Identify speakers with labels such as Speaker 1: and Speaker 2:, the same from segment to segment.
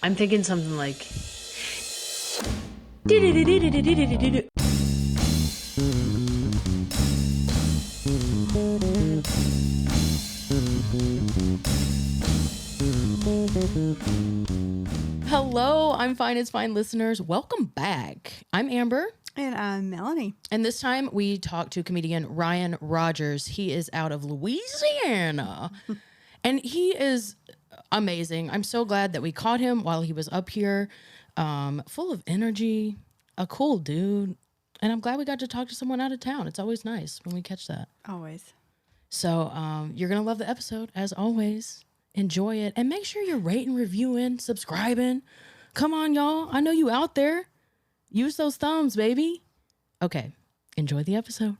Speaker 1: I'm thinking something like.
Speaker 2: Hello, I'm Fine It's Fine listeners. Welcome back. I'm Amber.
Speaker 3: And I'm Melanie.
Speaker 2: And this time we talked to comedian Ryan Rogers. He is out of Louisiana. And he is amazing. I'm so glad that we caught him while he was up here. Full of energy, a cool dude. And I'm glad we got to talk to someone out of town. It's always nice when we catch that.
Speaker 3: Always.
Speaker 2: So you're going to love the episode, as always. Enjoy it. And make sure you're rating, reviewing, subscribing. Come on, y'all. I know you out there. Use those thumbs, baby. Okay. Enjoy the episode.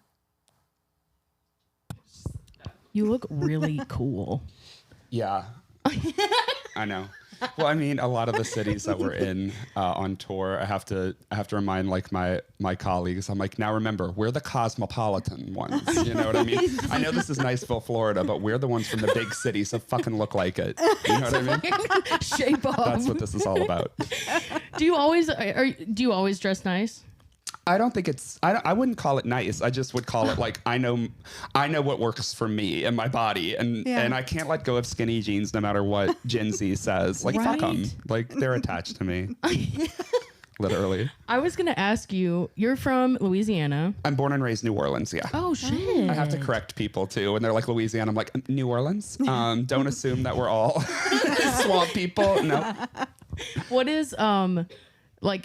Speaker 2: You look really cool.
Speaker 4: Yeah. I know. Well, I mean, a lot of the cities that we're in on tour, I have to remind like my colleagues. I'm like, now remember, we're the cosmopolitan ones. You know what I mean? I know this is Niceville, Florida, but we're the ones from the big city, so fucking look like it. You know what I mean?
Speaker 2: Shape up.
Speaker 4: That's what this is all about.
Speaker 2: Do you always dress nice?
Speaker 4: I don't think I wouldn't call it nice. I just would call it like, I know what works for me and my body. And I can't let go of skinny jeans no matter what Gen Z says. Like, fuck them. Like, they're attached to me. Literally.
Speaker 2: I was going to ask you, you're from Louisiana.
Speaker 4: I'm born and raised New Orleans, yeah.
Speaker 2: Oh, shit.
Speaker 4: I have to correct people, too. When they're like, Louisiana, I'm like, New Orleans? Don't assume that we're all swamp people. No.
Speaker 2: What is,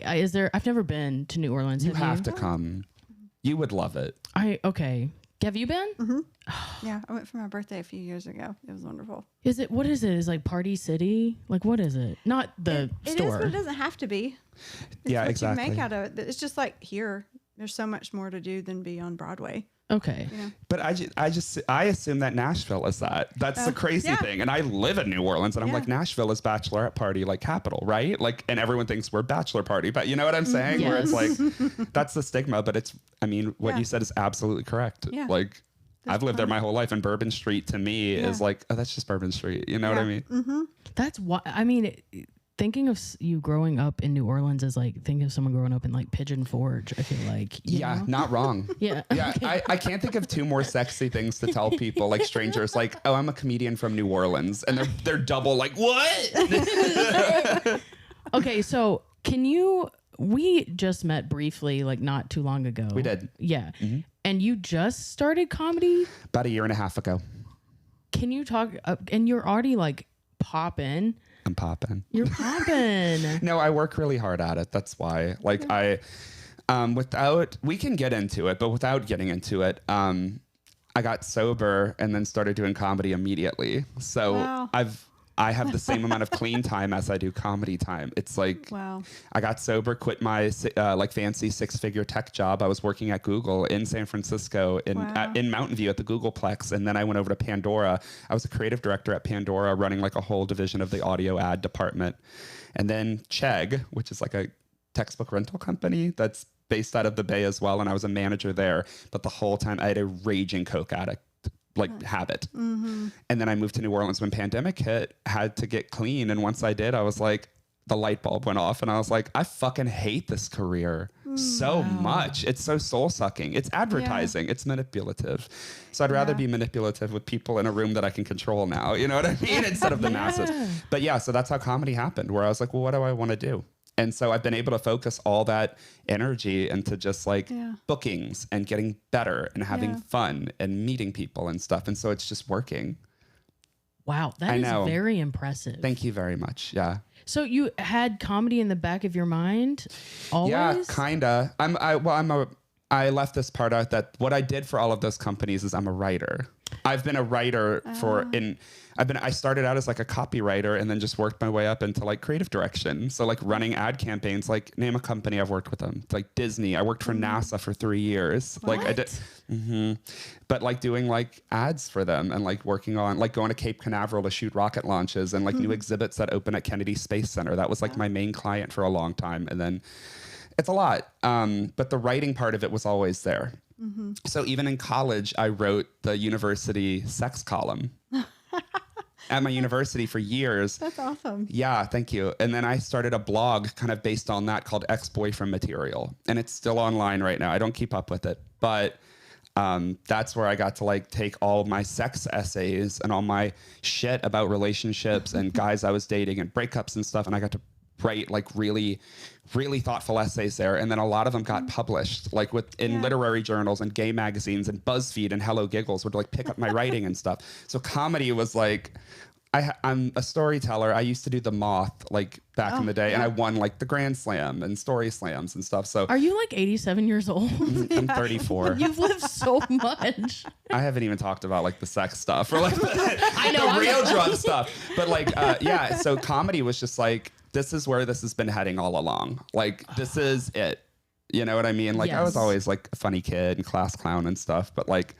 Speaker 2: is there, I've never been to New Orleans.
Speaker 4: You have to come. You would love it.
Speaker 2: Okay. Have you been?
Speaker 3: Mm-hmm. Yeah, I went for my birthday a few years ago. It was wonderful.
Speaker 2: What is it? Is like Party City? Like, what is it? Not the store.
Speaker 3: It is, but it doesn't have to be. It's
Speaker 4: yeah,
Speaker 3: what
Speaker 4: exactly.
Speaker 3: you make out of it. It's just like here, there's so much more to do than be on Broadway.
Speaker 2: Okay.
Speaker 3: You know?
Speaker 4: But I assume that Nashville is that. That's the crazy thing. And I live in New Orleans and I'm like, Nashville is bachelorette party, like capital, right? Like, and everyone thinks we're bachelor party, but you know what I'm saying?
Speaker 2: Yes.
Speaker 4: Where it's like, that's the stigma, but what you said is absolutely correct.
Speaker 3: Yeah.
Speaker 4: Like, I've lived there my whole life, and Bourbon Street to me is like, oh, that's just Bourbon Street. You know what I mean?
Speaker 3: Mm-hmm.
Speaker 2: That's why, thinking of you growing up in New Orleans is like thinking of someone growing up in like Pigeon Forge. I feel like, you know?
Speaker 4: Not wrong.
Speaker 2: Yeah.
Speaker 4: Yeah. I can't think of two more sexy things to tell people, like strangers, like, oh, I'm a comedian from New Orleans. And they're double like, what?
Speaker 2: Okay. So we just met briefly, like not too long ago.
Speaker 4: We did.
Speaker 2: Yeah.
Speaker 4: Mm-hmm.
Speaker 2: And you just started comedy?
Speaker 4: About a year and a half ago.
Speaker 2: Can you talk, and you're already like popping.
Speaker 4: I'm popping.
Speaker 2: You're popping.
Speaker 4: No, I work really hard at it. That's why. Like we can get into it, but without getting into it, I got sober and then started doing comedy immediately. So
Speaker 3: wow.
Speaker 4: I have the same amount of clean time as I do comedy time. It's like,
Speaker 3: wow.
Speaker 4: I got sober, quit my fancy 6-figure tech job. I was working at Google in San Francisco in Mountain View at the Googleplex. And then I went over to Pandora. I was a creative director at Pandora, running like a whole division of the audio ad department. And then Chegg, which is like a textbook rental company that's based out of the Bay as well. And I was a manager there. But the whole time I had a raging coke addict habit.
Speaker 3: Mm-hmm.
Speaker 4: And then I moved to New Orleans when pandemic hit, had to get clean. And once I did, I was like, the light bulb went off and I was like, I fucking hate this career so much. It's so soul sucking. It's advertising. It's manipulative. So I'd rather be manipulative with people in a room that I can control now. You know what I mean? Instead of the masses. But yeah, so that's how comedy happened, where I was like, well, what do I want to do? And so I've been able to focus all that energy into just like bookings and getting better and having fun and meeting people and stuff. And so it's just working.
Speaker 2: Wow. That is very impressive.
Speaker 4: Thank you very much. Yeah.
Speaker 2: So you had comedy in the back of your mind always?
Speaker 4: Yeah, kinda. I left this part out that what I did for all of those companies is I'm a writer. I've been a writer I started out as like a copywriter and then just worked my way up into like creative direction. So like running ad campaigns, like name a company I've worked with them. Like Disney. I worked for NASA for 3 years.
Speaker 3: What?
Speaker 4: Like I did. But like doing like ads for them and like working on like going to Cape Canaveral to shoot rocket launches and like new exhibits that open at Kennedy Space Center. That was like my main client for a long time. And then it's a lot. But the writing part of it was always there. So even in college, I wrote the university sex column. at my university for years.
Speaker 3: That's awesome.
Speaker 4: Yeah, thank you. And then I started a blog kind of based on that called Ex-Boyfriend Material. And it's still online right now. I don't keep up with it. But that's where I got to like take all my sex essays and all my shit about relationships and guys I was dating and breakups and stuff. And I got to write like really, really thoughtful essays there. And then a lot of them got published like in literary journals and gay magazines, and BuzzFeed and Hello Giggles would like pick up my writing and stuff. So comedy was like, I'm a storyteller. I used to do the Moth like back in the day, and I won like the Grand Slam and Story Slams and stuff. So
Speaker 2: Are you like 87 years old?
Speaker 4: I'm 34.
Speaker 2: You've lived so much.
Speaker 4: I haven't even talked about like the sex stuff or like
Speaker 2: I know,
Speaker 4: the real drug stuff. But like, yeah, so comedy was just like, this is where this has been heading all along. Like, this is it. You know what I mean? Like, I was
Speaker 2: Yes.
Speaker 4: always like a funny kid and class clown and stuff. But like,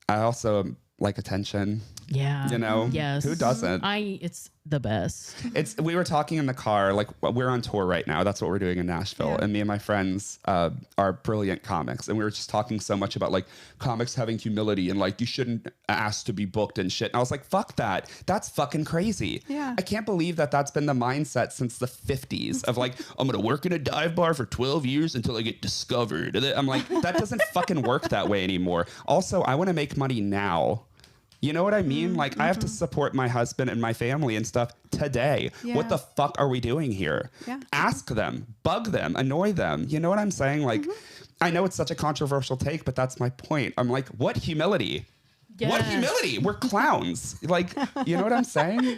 Speaker 4: I also like attention.
Speaker 2: Yeah.
Speaker 4: You know?
Speaker 2: Yes.
Speaker 4: Who doesn't?
Speaker 2: It's the best.
Speaker 4: We were talking in the car, like we're on tour right now. That's what we're doing in Nashville.
Speaker 3: Yeah.
Speaker 4: And me and my friends are brilliant comics. And we were just talking so much about like comics having humility and like you shouldn't ask to be booked and shit. And I was like, fuck that. That's fucking crazy.
Speaker 3: Yeah.
Speaker 4: I can't believe that that's been the mindset since the 50s of like, I'm going to work in a dive bar for 12 years until I get discovered. And I'm like, that doesn't fucking work that way anymore. Also, I want to make money now. You know what I mean? Like, I have to support my husband and my family and stuff today.
Speaker 3: Yeah.
Speaker 4: What the fuck are we doing here?
Speaker 3: Yeah.
Speaker 4: Ask them, bug them, annoy them. You know what I'm saying? Like, I know it's such a controversial take, but that's my point. I'm like, what humility? What
Speaker 2: Yes.
Speaker 4: humility? We're clowns. Like, you know what I'm saying?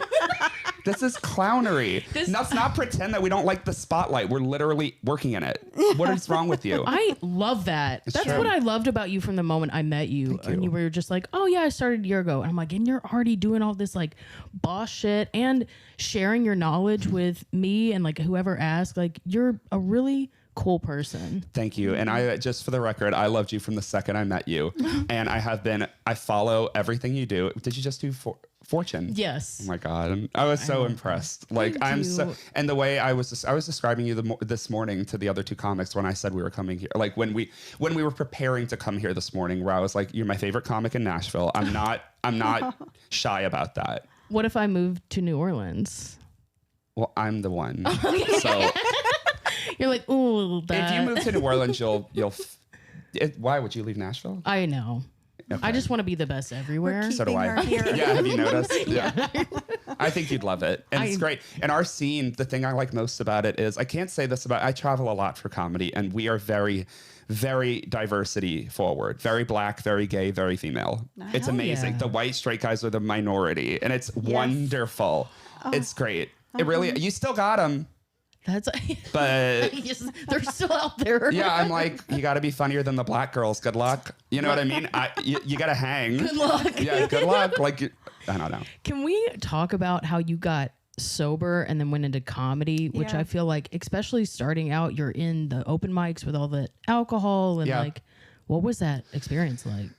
Speaker 4: This is clownery. Let's not pretend that we don't like the spotlight. We're literally working in it. What is wrong with you?
Speaker 2: I love that. That's
Speaker 4: true.
Speaker 2: what I loved about you from the moment I met you.
Speaker 4: Thank
Speaker 2: And
Speaker 4: you.
Speaker 2: you were just like, oh yeah, I started a year ago. And I'm like, and you're already doing all this like boss shit and sharing your knowledge with me and like whoever asked. Like, you're a really cool person.
Speaker 4: Thank you. And I just for the record, I loved you from the second I met you. And I follow everything you do. Did you just do Fortune?
Speaker 2: Yes.
Speaker 4: Oh my God. I was so impressed. Like
Speaker 2: Thank you.
Speaker 4: and the way I was describing you this morning to the other two comics when I said we were coming here, like when we were preparing to come here this morning, where I was like, you're my favorite comic in Nashville. I'm not shy about that.
Speaker 2: What if I moved to New Orleans?
Speaker 4: Well, I'm the one. So
Speaker 2: You're like, ooh, that.
Speaker 4: if you move to New Orleans, why would you leave Nashville?
Speaker 2: I know.
Speaker 4: Okay.
Speaker 2: I just want to be the best everywhere.
Speaker 4: So do
Speaker 3: Keeping
Speaker 4: I.
Speaker 3: her here.
Speaker 4: Yeah, have you noticed? Yeah. I think you'd love it. And it's
Speaker 2: I-
Speaker 4: great. And our scene, the thing I like most about it is, I can't say this about, I travel a lot for comedy, and we are very, very diversity forward. Very black, very gay, very female. It's
Speaker 2: Hell
Speaker 4: amazing.
Speaker 2: yeah.
Speaker 4: The white straight guys are the minority, and it's wonderful. It's great. It really, you still got them,
Speaker 2: That's
Speaker 4: but
Speaker 2: yes, they're still out there.
Speaker 4: yeah, I'm like, you got to be funnier than the black girls. Good luck. You know what I mean? You got to hang.
Speaker 2: Good luck.
Speaker 4: Yeah, good luck. Like, I don't know.
Speaker 2: Can we talk about how you got sober and then went into comedy, which
Speaker 3: Yeah.
Speaker 2: I feel like, especially starting out, you're in the open mics with all the alcohol and
Speaker 4: Yeah.
Speaker 2: like, what was that experience like?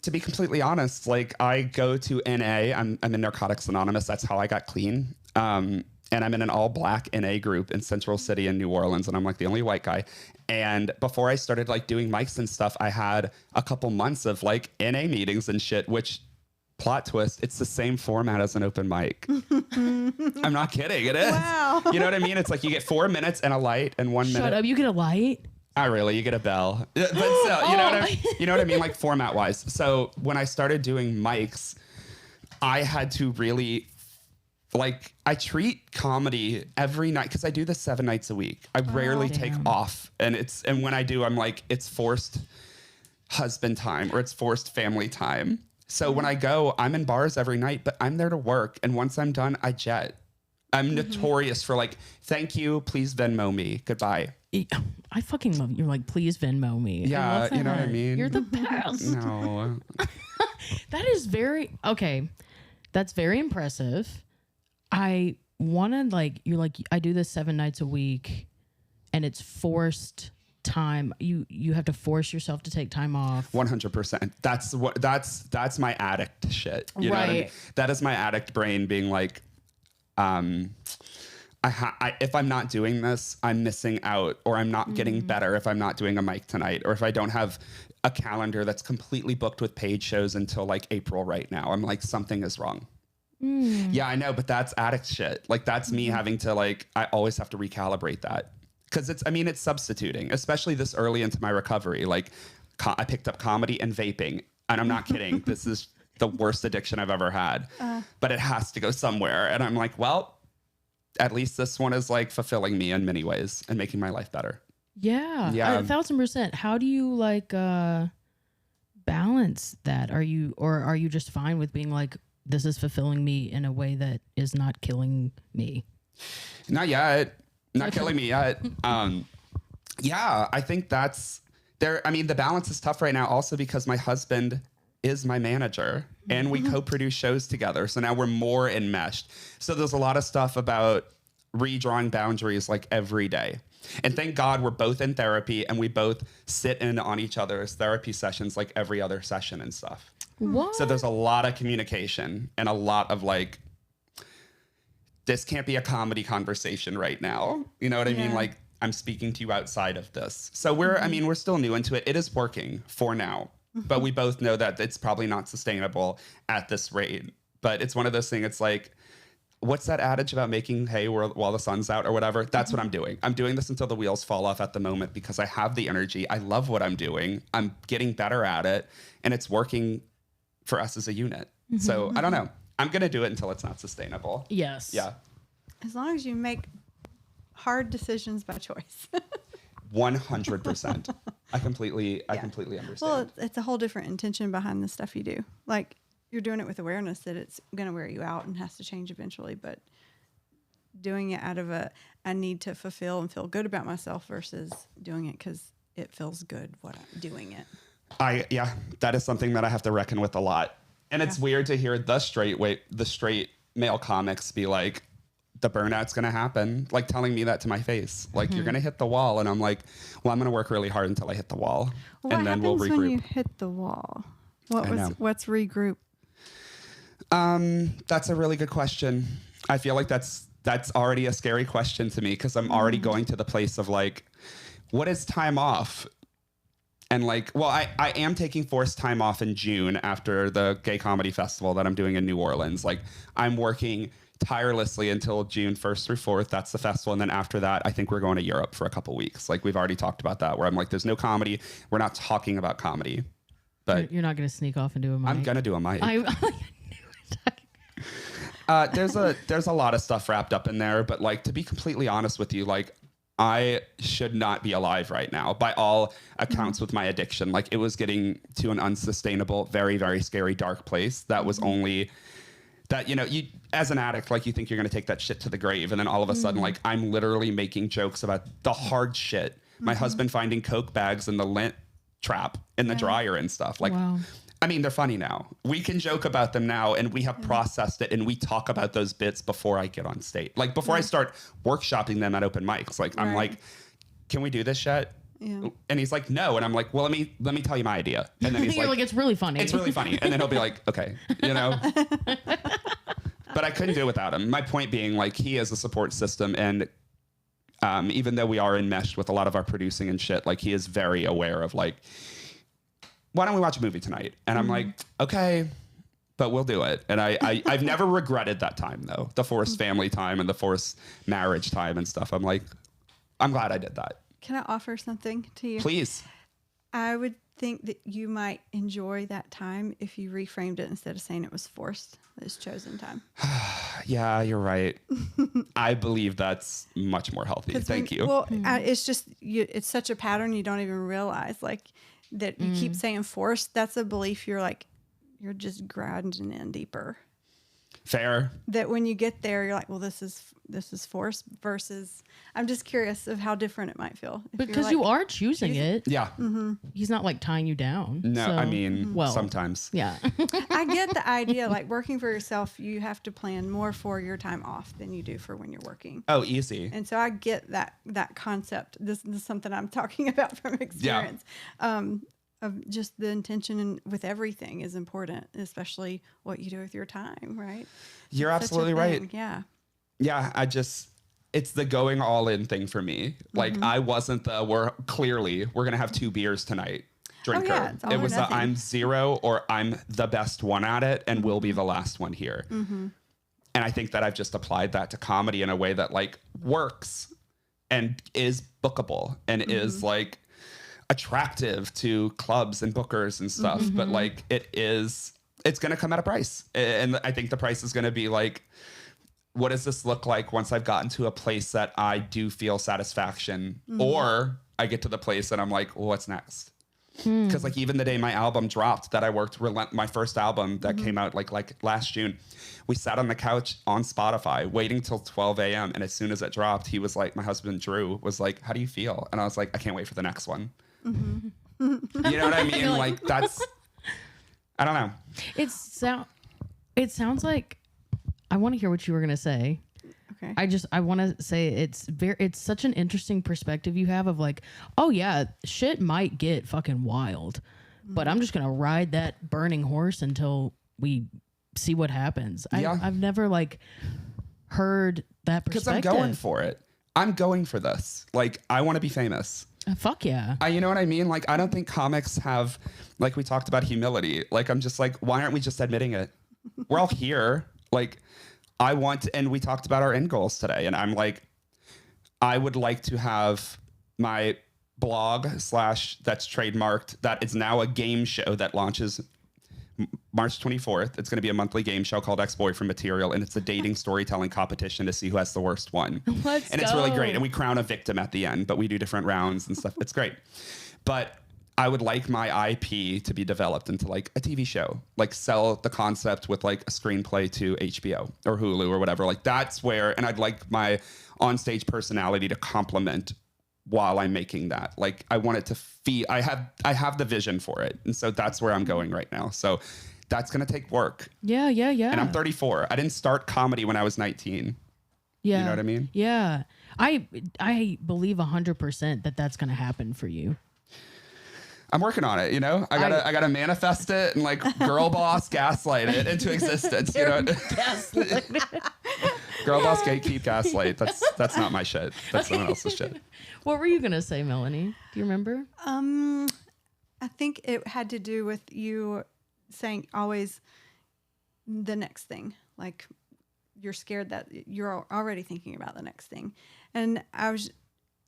Speaker 4: To be completely honest, like I go to NA. I'm in Narcotics Anonymous. That's how I got clean. And I'm in an all black NA group in Central City in New Orleans, and I'm like the only white guy. And before I started like doing mics and stuff, I had a couple months of like NA meetings and shit, which, plot twist, it's the same format as an open mic. I'm not kidding. It is.
Speaker 3: Wow.
Speaker 4: You know what I mean? It's like you get 4 minutes and a light and 1 minute.
Speaker 2: Shut up! You get a light.
Speaker 4: Not really. You get a bell. But still, you know what I mean? Like format wise. So when I started doing mics, I had to really, like, I treat comedy every night because I do this 7 nights a week. I rarely take off. And when I do, I'm like, it's forced husband time or it's forced family time. So when I go, I'm in bars every night, but I'm there to work. And once I'm done, I jet. I'm notorious for like, thank you, please Venmo me, goodbye.
Speaker 2: I fucking love you. You're like, please Venmo me. I
Speaker 4: Yeah,
Speaker 2: love
Speaker 4: you know what I
Speaker 2: that.
Speaker 4: mean?
Speaker 2: You're the best.
Speaker 4: No.
Speaker 2: That is very okay. That's very impressive. I want to like, you're like, I do this 7 nights a week and it's forced time. You have to force yourself to take time off.
Speaker 4: 100%. That's my addict shit. You know what I mean?
Speaker 2: Right.
Speaker 4: That is my addict brain being like, if I'm not doing this, I'm missing out, or I'm not getting better if I'm not doing a mic tonight, or if I don't have a calendar that's completely booked with paid shows until like April right now. I'm like, something is wrong. Yeah, I know, but that's addict shit. Like that's me having to like, I always have to recalibrate that. Cause it's substituting, especially this early into my recovery. Like I picked up comedy and vaping, and I'm not kidding. This is the worst addiction I've ever had, but it has to go somewhere. And I'm like, well, at least this one is like fulfilling me in many ways and making my life better.
Speaker 2: Yeah. 1,000%. How do you like balance that? Are you just fine with being like, this is fulfilling me in a way that is not killing me?
Speaker 4: Not yet. Not killing me yet. Yeah, I think that's there. I mean, the balance is tough right now also because my husband is my manager and we co-produce shows together. So now we're more enmeshed. So there's a lot of stuff about redrawing boundaries like every day. And thank God we're both in therapy and we both sit in on each other's therapy sessions like every other session and stuff.
Speaker 2: What?
Speaker 4: So there's a lot of communication and a lot of like, this can't be a comedy conversation right now. You know what I mean? Like I'm speaking to you outside of this. So we're still new into it. It is working for now, but we both know that it's probably not sustainable at this rate. But it's one of those things. It's like, what's that adage about making hay while the sun's out or whatever? That's what I'm doing. I'm doing this until the wheels fall off at the moment because I have the energy. I love what I'm doing. I'm getting better at it and it's working for us as a unit. So I don't know. I'm going to do it until it's not sustainable.
Speaker 2: Yes.
Speaker 4: Yeah.
Speaker 3: As long as you make hard decisions by choice.
Speaker 4: 100%. I completely understand.
Speaker 3: Well, it's a whole different intention behind the stuff you do. Like you're doing it with awareness that it's going to wear you out and has to change eventually, but doing it out of I need to fulfill and feel good about myself versus doing it because it feels good what I'm doing it.
Speaker 4: That is something that I have to reckon with a lot. And it's weird to hear the straight male comics be like, the burnout's going to happen, like telling me that to my face, like you're going to hit the wall. And I'm like, well, I'm going to work really hard until I hit the wall.
Speaker 3: Well,
Speaker 4: and then we'll regroup.
Speaker 3: when you hit the wall? What's regroup?
Speaker 4: That's a really good question. I feel like that's already a scary question to me because I'm already going to the place of like, what is time off? And like, well, I am taking forced time off in June after the gay comedy festival that I'm doing in New Orleans. Like I'm working tirelessly until June 1st through 4th. That's the festival. And then after that, I think we're going to Europe for a couple weeks. Like we've already talked about that where I'm like, there's no comedy. We're not talking about comedy, but
Speaker 2: you're not going to sneak off and do a mic.
Speaker 4: I'm going to do a mic.
Speaker 2: I knew it.
Speaker 4: There's a lot of stuff wrapped up in there, but like, to be completely honest with you, like I should not be alive right now by all accounts with my addiction. Like it was getting to an unsustainable, very, very scary, dark place that was only that, you as an addict, like you think you're going to take that shit to the grave. And then all of a sudden, like I'm literally making jokes about the hard shit. My husband finding Coke bags in the lint trap in the dryer and stuff. Like,
Speaker 2: wow.
Speaker 4: I mean, they're funny now. We can joke about them now and we have processed it and we talk about those bits before I get on stage. Like before I start workshopping them at open mics. Like I'm like, can we do this yet? Yeah. And he's like, no. And I'm like, well, let me tell you my idea. And then he's like,
Speaker 2: it's really funny.
Speaker 4: It's really funny. And then he'll be like, okay, But I couldn't do it without him. My point being, like, he is a support system. And even though we are enmeshed with a lot of our producing and shit, like, he is very aware of, like, why don't we watch a movie tonight? And I'm like, okay, but we'll do it. And I've never regretted that time, though. The forced family time and the forced marriage time and stuff. I'm like, I'm glad I did that.
Speaker 3: Can I offer something to you?
Speaker 4: Please.
Speaker 3: I would think that you might enjoy that time if you reframed it instead of saying it was forced. It's chosen time.
Speaker 4: Yeah, you're right. I believe that's much more healthy. Thank you.
Speaker 3: Well, it's just, it's such a pattern you don't even realize. Like, that you keep saying forced. That's a belief you're just grinding in deeper.
Speaker 4: Fair.
Speaker 3: That when you get there, you're like, well, this is forced versus. I'm just curious of how different it might feel.
Speaker 2: Because you are choosing it.
Speaker 4: Yeah.
Speaker 3: Mm-hmm.
Speaker 2: He's not like tying you down.
Speaker 4: No, I mean, sometimes.
Speaker 2: Yeah.
Speaker 3: I get the idea. Like working for yourself, you have to plan more for your time off than you do for when you're working.
Speaker 4: Oh, easy.
Speaker 3: And so I get that concept. This is something I'm talking about from experience. Yeah. Of just the intention with everything is important, especially what you do with your time, right?
Speaker 4: You're absolutely right.
Speaker 3: Yeah.
Speaker 4: Yeah, it's the going all in thing for me. Like I wasn't we're going to have 2 beers tonight drinker.
Speaker 3: Oh, yeah,
Speaker 4: it was I'm 0 or I'm the best one at it and will be the last one here. And I think that I've just applied that to comedy in a way that like works and is bookable and is like attractive to clubs and bookers and stuff. But like it's going to come at a price. And I think the price is going to be like, what does this look like once I've gotten to a place that I do feel satisfaction, or I get to the place that I'm like, well, what's next? Because like even the day my album dropped that I worked, my first album that came out like last June, we sat on the couch on Spotify waiting till 12 a.m. And as soon as it dropped, he was like, my husband Drew was like, how do you feel? And I was like, I can't wait for the next one. You know what I mean? Like that's, I don't know.
Speaker 2: It sounds like, I want to hear what you were going to say.
Speaker 3: Okay.
Speaker 2: I want to say it's such an interesting perspective you have of like, oh yeah, shit might get fucking wild, but I'm just going to ride that burning horse until we see what happens.
Speaker 4: Yeah.
Speaker 2: I've never like heard that perspective.
Speaker 4: Because I'm going for it. I'm going for this. Like, I want to be famous.
Speaker 2: Fuck yeah.
Speaker 4: You know what I mean? Like, I don't think comics have, like we talked about humility. Like, I'm just like, why aren't we just admitting it? We're all here. Like, and we talked about our end goals today. And I'm like, I would like to have my blog / that's trademarked, that is now a game show that launches March 24th. It's going to be a monthly game show called Ex-Boyfriend Material. And it's a dating storytelling competition to see who has the worst one. It's really great. And we crown a victim at the end, but we do different rounds and stuff. It's great. But I would like my IP to be developed into like a TV show, like sell the concept with like a screenplay to HBO or Hulu or whatever. Like that's where, and I'd like my onstage personality to complement while I'm making that. Like I want it to feel, I have the vision for it. And so that's where I'm going right now. So that's going to take work.
Speaker 2: Yeah.
Speaker 4: And I'm 34. I didn't start comedy when I was 19.
Speaker 2: Yeah.
Speaker 4: You know what I mean?
Speaker 2: Yeah. I believe 100% that that's going to happen for you.
Speaker 4: I'm working on it, you know. I gotta manifest it and like girl boss gaslight it into existence. You know, girl boss gatekeep gaslight. That's not my shit. That's someone else's shit.
Speaker 2: What were you gonna say, Melanie? Do you remember?
Speaker 3: I think it had to do with you saying always the next thing. Like you're scared that you're already thinking about the next thing. And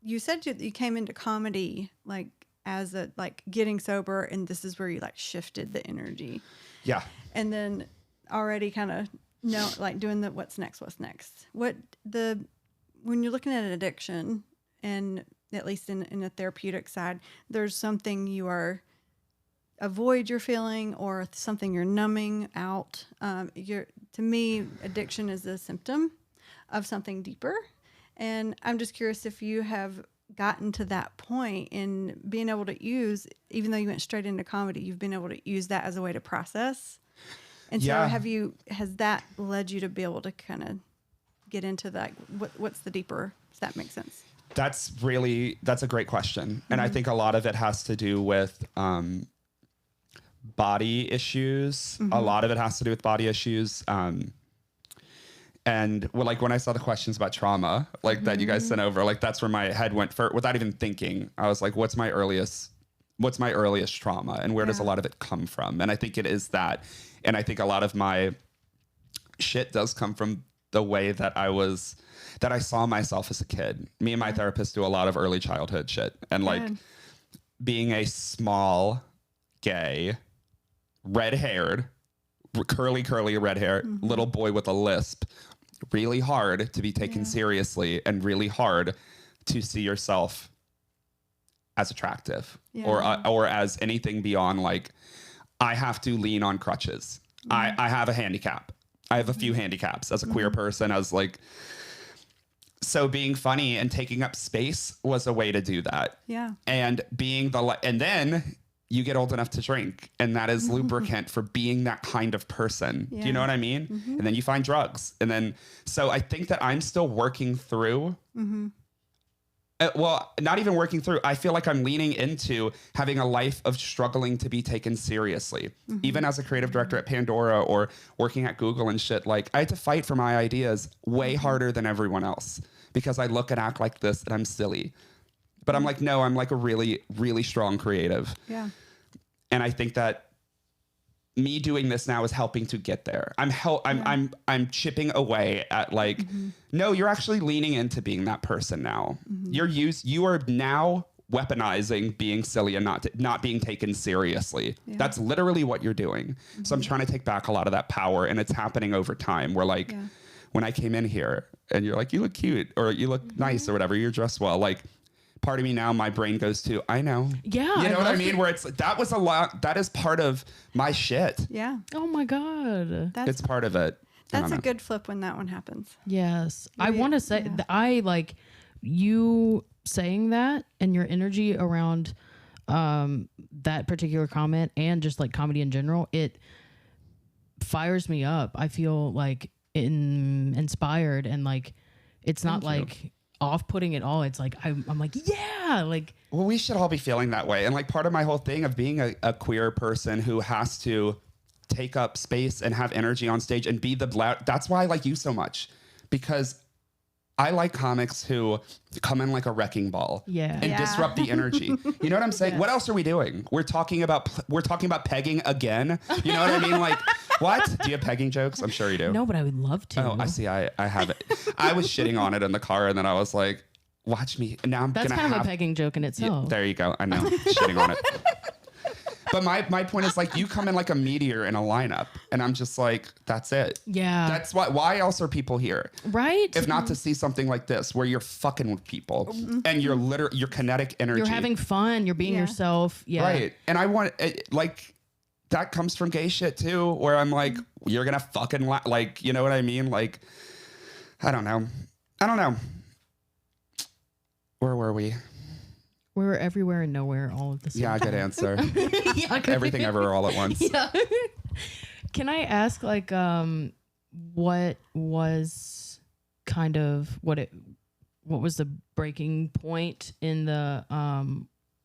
Speaker 3: you said you came into comedy like as a like getting sober, and this is where you like shifted the energy.
Speaker 4: Yeah.
Speaker 3: And then already kind of like doing the what's next. When you're looking at an addiction, and at least in a therapeutic side, there's something you're feeling or something you're numbing out. To me, addiction is a symptom of something deeper. And I'm just curious if you have gotten to that point in being able to use, even though you went straight into comedy, you've been able to use that as a way to process. And so has that led you to be able to kind of get into that? What's the deeper, does that make sense?
Speaker 4: That's a great question. And I think a lot of it has to do with body issues. A lot of it has to do with body issues. And like when I saw the questions about trauma, like that you guys sent over, like that's where my head went for, without even thinking. I was like, what's my earliest trauma, and where does a lot of it come from? And I think it is that. And I think a lot of my shit does come from the way that I saw myself as a kid. Me and my therapist do a lot of early childhood shit. And like being a small, gay, red-haired, curly red hair, little boy with a lisp, really hard to be taken seriously and really hard to see yourself as attractive or as anything beyond like, I have to lean on crutches. I have a handicap. I have a few handicaps as a queer person, as like, so being funny and taking up space was a way to do that.
Speaker 3: Yeah.
Speaker 4: And and then you get old enough to drink, and that is lubricant for being that kind of person.
Speaker 3: Yeah.
Speaker 4: Do you know what I mean? And then you find drugs. And then, so I think that I'm still working through, well, not even working through. I feel like I'm leaning into having a life of struggling to be taken seriously. Even as a creative director at Pandora or working at Google and shit, like I had to fight for my ideas way harder than everyone else because I look and act like this and I'm silly. But I'm like, no, I'm like a really, really strong creative.
Speaker 3: Yeah.
Speaker 4: And I think that me doing this now is helping to get there. I'm chipping away at like, no, you're actually leaning into being that person now. You are now weaponizing being silly and not being taken seriously.
Speaker 3: Yeah.
Speaker 4: That's literally what you're doing. So I'm trying to take back a lot of that power, and it's happening over time. Where like when I came in here and you're like, you look cute or you look nice or whatever, you're dressed well, like part of me now, my brain goes to, I know.
Speaker 2: Yeah.
Speaker 4: You know what I mean? Where it's that was a lot. That is part of my shit.
Speaker 3: Yeah.
Speaker 2: Oh my God.
Speaker 4: It's part of it.
Speaker 3: That's a good flip when that one happens.
Speaker 2: Yes. I want to say I like you saying that, and your energy around that particular comment and just like comedy in general, it fires me up. I feel like inspired, and like it's not like off-putting at all. It's like I'm like, yeah, like,
Speaker 4: well, we should all be feeling that way. And like part of my whole thing of being a queer person who has to take up space and have energy on stage and be the loud, that's why I like you so much, because I like comics who come in like a wrecking ball and disrupt the energy. You know what I'm saying? What else are we doing? We're talking about pegging again. You know what I mean? Like, what? Do you have pegging jokes? I'm sure you do.
Speaker 2: No, but I would love to.
Speaker 4: Oh, I see. I have it. I was shitting on it in the car, and then I was like, watch me. And now
Speaker 2: That's kind of a pegging joke in itself.
Speaker 4: Yeah, there you go. I know. Shitting on it. But my point is like, you come in like a meteor in a lineup, and I'm just like, that's it.
Speaker 2: Yeah.
Speaker 4: That's why else are people here?
Speaker 2: Right.
Speaker 4: If not to see something like this, where you're fucking with people and your kinetic energy.
Speaker 2: You're having fun. You're being yourself. Yeah.
Speaker 4: Right. And I want like, that comes from gay shit too, where I'm like, you're going to fucking like, you know what I mean? Like, I don't know. Where were we?
Speaker 2: We were everywhere and nowhere all at the same time.
Speaker 4: Yeah, good answer. Everything ever all at once.
Speaker 2: Yeah. Can I ask, like, what was kind of what was the breaking point in the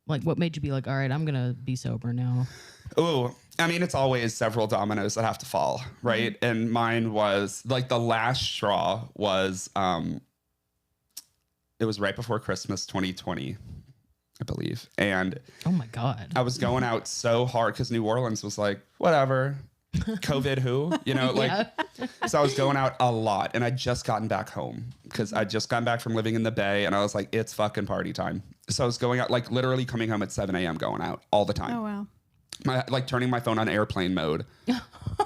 Speaker 2: like, what made you be like, all right, I'm gonna be sober now?
Speaker 4: Oh, I mean, it's always several dominoes that have to fall, right? And mine was like the last straw was it was right before Christmas 2020. I believe. And
Speaker 2: oh my God,
Speaker 4: I was going out so hard because New Orleans was like, whatever, COVID who, you know, like, so I was going out a lot, and I'd just gotten back home because I'd just gotten back from living in the Bay, and I was like, it's fucking party time. So I was going out, like literally coming home at 7 a.m. going out all the time.
Speaker 3: Oh, wow.
Speaker 4: Like turning my phone on airplane mode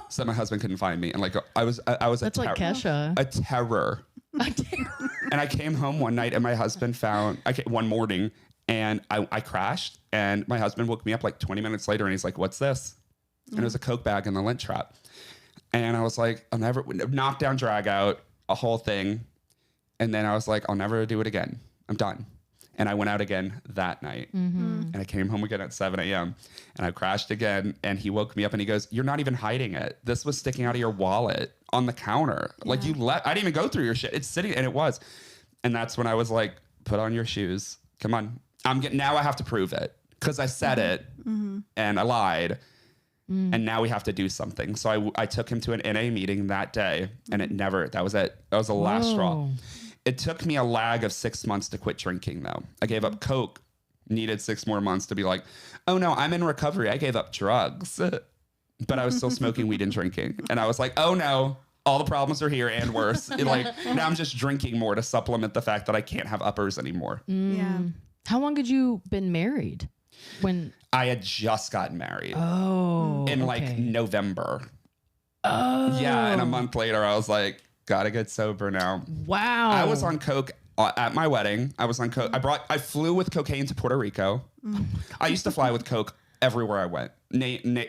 Speaker 4: so that my husband couldn't find me. And like, I was
Speaker 2: that's like Kesha.
Speaker 4: A terror. And I came home one night, and my husband one morning, and I crashed, and my husband woke me up like 20 minutes later, and he's like, what's this? And it was a Coke bag in the lint trap. And I was like, I'll never, knock down, drag out, a whole thing. And then I was like, I'll never do it again. I'm done. And I went out again that night. And I came home again at 7 a.m. and I crashed again. And he woke me up and he goes, you're not even hiding it. This was sticking out of your wallet on the counter. Yeah. Like I didn't even go through your shit. It's sitting, and it was. And that's when I was like, put on your shoes. Come on. Now I have to prove it because I said it and I lied. And now we have to do something. So I took him to an NA meeting that day, and that was it. That was the last straw. It took me a lag of 6 months to quit drinking though. I gave up Coke, needed 6 more months to be like, oh no, I'm in recovery. I gave up drugs, but I was still smoking weed and drinking. And I was like, oh no, all the problems are here and worse. Like now I'm just drinking more to supplement the fact that I can't have uppers anymore.
Speaker 3: Yeah.
Speaker 2: How long had you been married? When
Speaker 4: I had just gotten married. In like November.
Speaker 2: Oh.
Speaker 4: Yeah, and a month later I was like, gotta get sober now.
Speaker 2: Wow.
Speaker 4: I was on Coke at my wedding. I was on Coke. I flew with cocaine to Puerto Rico. I used to fly with Coke everywhere I went.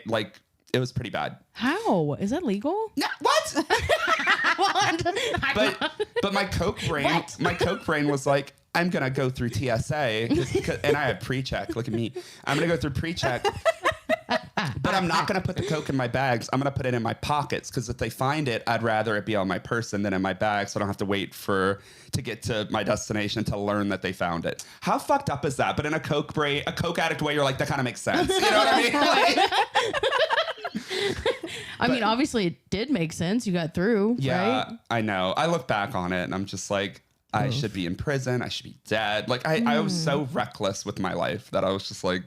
Speaker 4: Like it was pretty bad.
Speaker 2: How? Is that legal?
Speaker 4: No, what? but my Coke brain was like, I'm going to go through TSA, and I had pre-check. Look at me. I'm going to go through pre-check, but I'm not going to put the Coke in my bags. I'm going to put it in my pockets, because if they find it, I'd rather it be on my person than in my bag, so I don't have to wait to get to my destination to learn that they found it. How fucked up is that? But in a Coke addict way, you're like, that kind of makes sense. You know what I mean?
Speaker 2: I mean, obviously it did make sense. You got through,
Speaker 4: yeah,
Speaker 2: right?
Speaker 4: I know. I look back on it, and I'm just like, I should be in prison. I should be dead. Like I was so reckless with my life that I was just like,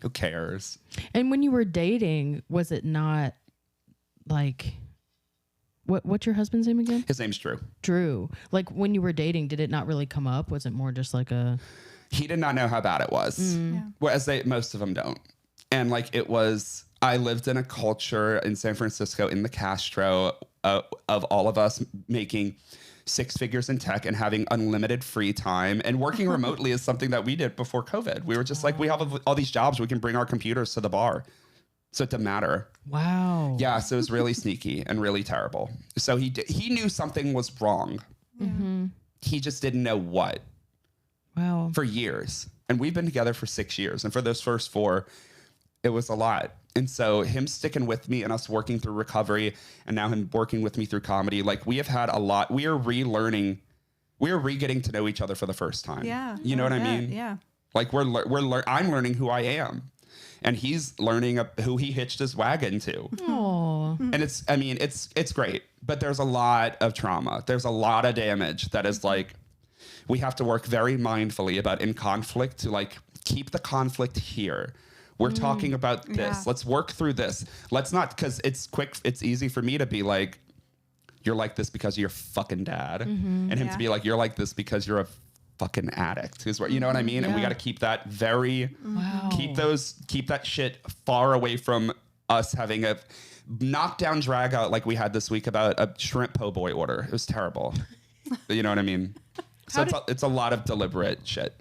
Speaker 4: Who cares?
Speaker 2: And when you were dating, was it not like, what's your husband's name again?
Speaker 4: His name's Drew.
Speaker 2: Drew. Like when you were dating, did it not really come up? Was it more just like a...
Speaker 4: He did not know how bad it was.
Speaker 3: Yeah.
Speaker 4: Whereas most of them don't. And like I lived in a culture in San Francisco in the Castro of all of us making 6 figures in tech and having unlimited free time, and working remotely is something that we did before COVID. We were just like, we have all these jobs. We can bring our computers to the bar. So it didn't matter.
Speaker 2: Wow.
Speaker 4: Yeah. So it was really sneaky and really terrible. So he knew something was wrong.
Speaker 2: Mm-hmm.
Speaker 4: He just didn't know what.
Speaker 2: Wow.
Speaker 4: For years. And we've been together for 6 years. And for those first 4, it was a lot. And so him sticking with me and us working through recovery, and now him working with me through comedy, like we have had a lot. We are relearning. We are re-getting to know each other for the first time.
Speaker 3: Yeah.
Speaker 4: You know what I mean?
Speaker 3: Yeah.
Speaker 4: Like I'm learning who I am, and he's learning who he hitched his wagon to.
Speaker 2: Oh.
Speaker 4: And it's great, but there's a lot of trauma. There's a lot of damage that is like, we have to work very mindfully about in conflict to like keep the conflict here. We're talking about this.
Speaker 3: Yeah.
Speaker 4: Let's work through this. Let's not, because it's quick. It's easy for me to be like, you're like this because of your fucking dad. And him to be like, you're like this because you're a fucking addict. You know what I mean? And we got to keep that keep that shit far away from us having a knockdown drag out like we had this week about a shrimp po' boy order. It was terrible. You know what I mean? So it's a lot of deliberate shit.